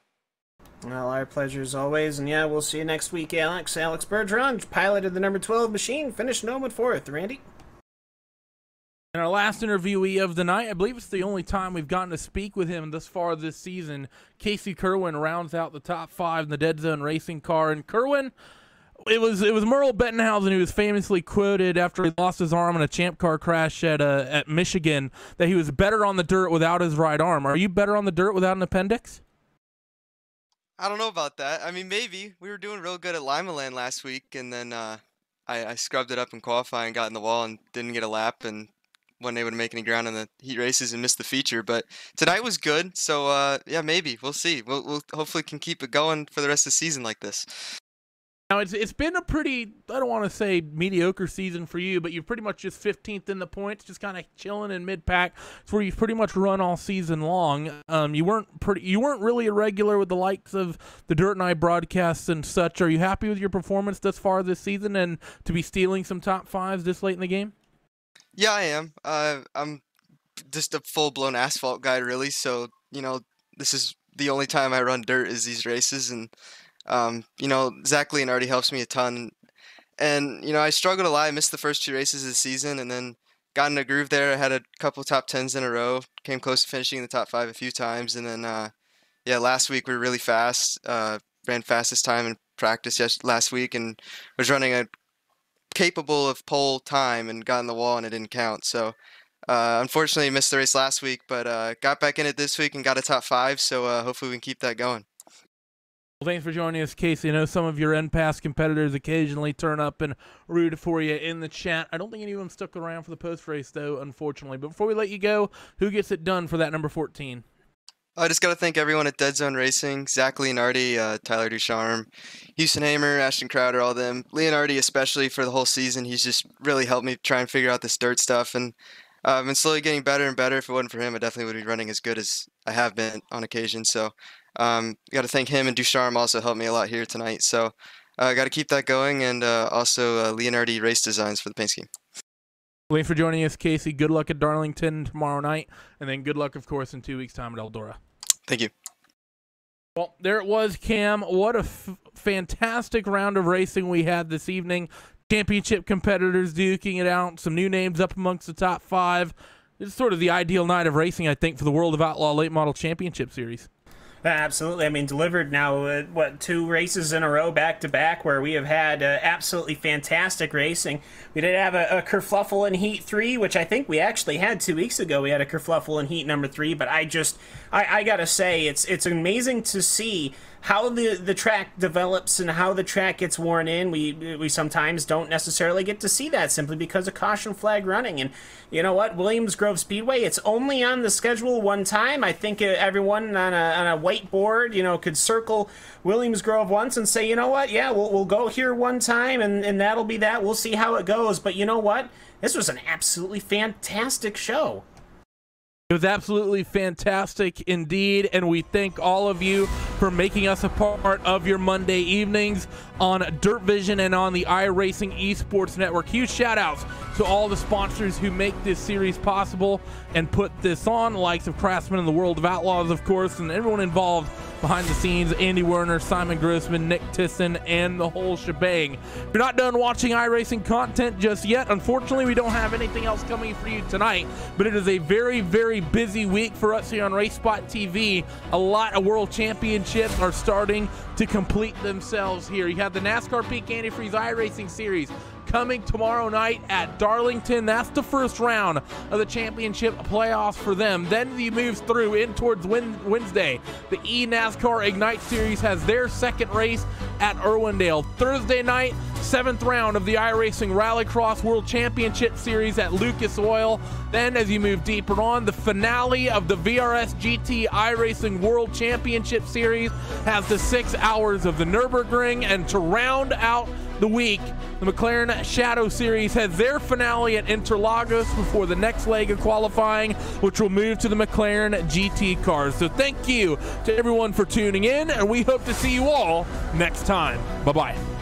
Well, our pleasure as always, and we'll see you next week, Alex. Alex Bergeron piloted the number 12 machine, finished home at 4th. Randy? And our last interviewee of the night, I believe it's the only time we've gotten to speak with him thus far this season. Casey Kerwin rounds out the top 5 in the Dead Zone racing car. And Kerwin, it was Merle Bettenhausen who was famously quoted after he lost his arm in a champ car crash at Michigan that he was better on the dirt without his right arm. Are you better on the dirt without an appendix? I don't know about that. I mean, maybe. We were doing real good at Lima Land last week, and then I scrubbed it up in qualifying, got in the wall, and didn't get a lap, and wasn't able to make any ground in the heat races and missed the feature. But tonight was good, so yeah, maybe. We'll see. We'll hopefully can keep it going for the rest of the season like this. Now, it's been a pretty, I don't want to say mediocre season for you, but you're pretty much just 15th in the points, just kind of chilling in mid-pack. It's where you've pretty much run all season long. You weren't really irregular with the likes of the Dirt and I broadcasts and such. Are you happy with your performance thus far this season and to be stealing some top 5s this late in the game? Yeah, I am. I'm just a full-blown asphalt guy, really. So, this is the only time I run dirt is these races, and Zach Leonardi helps me a ton, and I struggled a lot. I missed the first 2 races of the season, and then got in a groove there. I had a couple top 10s in a row, came close to finishing in the top 5 a few times, and then last week we were really fast. Ran fastest time in practice last week, and was running a capable of pole time and got in the wall, and it didn't count. So unfortunately missed the race last week, but got back in it this week and got a top 5. So hopefully we can keep that going. Well, thanks for joining us, Casey. I know some of your NPAS competitors occasionally turn up and root for you in the chat. I don't think any of them stuck around for the post-race, though, unfortunately. But before we let you go, who gets it done for that number 14? I just got to thank everyone at Dead Zone Racing, Zach Leonardi, Tyler Ducharme, Houston Hamer, Ashton Crowder, all them. Leonardi especially for the whole season. He's just really helped me try and figure out this dirt stuff. And I've been slowly getting better and better. If it wasn't for him, I definitely would be running as good as I have been on occasion. So got to thank him, and Ducharme also helped me a lot here tonight. So got to keep that going, and also Leonardi Race Designs for the paint scheme. Thanks for joining us, Casey. Good luck at Darlington tomorrow night, and then good luck, of course, in 2 weeks' time at Eldora. Thank you. Well, there it was, Cam. What a fantastic round of racing we had this evening. Championship competitors duking it out. Some new names up amongst the top 5. This is sort of the ideal night of racing, I think, for the World of Outlaw Late Model Championship Series. Absolutely. I mean, delivered now, 2 races in a row back-to-back where we have had absolutely fantastic racing. We did have a kerfluffle in Heat 3, which I think we actually had 2 weeks ago. We had a kerfluffle in Heat number 3, but I got to say, it's amazing to see how the track develops and how the track gets worn in. We sometimes don't necessarily get to see that simply because of caution flag running. And you know what? Williams Grove Speedway, it's only on the schedule one time. I think everyone on a whiteboard, could circle Williams Grove once and say, you know what? Yeah, we'll go here one time and that'll be that. We'll see how it goes. But you know what? This was an absolutely fantastic show. It was absolutely fantastic indeed, and we thank all of you for making us a part of your Monday evenings on Dirt Vision and on the iRacing Esports Network. Huge shout-outs to all the sponsors who make this series possible and put this on, the likes of Craftsman and the World of Outlaws, of course, and everyone involved behind the scenes, Andy Werner, Simon Grossman, Nick Tisson, and the whole shebang. If you're not done watching iRacing content just yet, unfortunately, we don't have anything else coming for you tonight, but it is a very, very busy week for us here on RaceSpot TV. A lot of world championships are starting to complete themselves here. You have the NASCAR Peak Antifreeze iRacing Series coming tomorrow night at Darlington. That's the first round of the championship playoffs for them. Then he moves through in towards Wednesday. The eNASCAR Ignite Series has their second race at Irwindale. Thursday night, 7th round of the iRacing Rallycross World Championship Series at Lucas Oil. Then as you move deeper on, the finale of the VRS GT iRacing World Championship Series has the 6 hours of the Nürburgring. And to round out the week, the McLaren Shadow Series has their finale at Interlagos before the next leg of qualifying, which will move to the McLaren GT cars. So thank you to everyone for tuning in, and we hope to see you all next time. Bye-bye.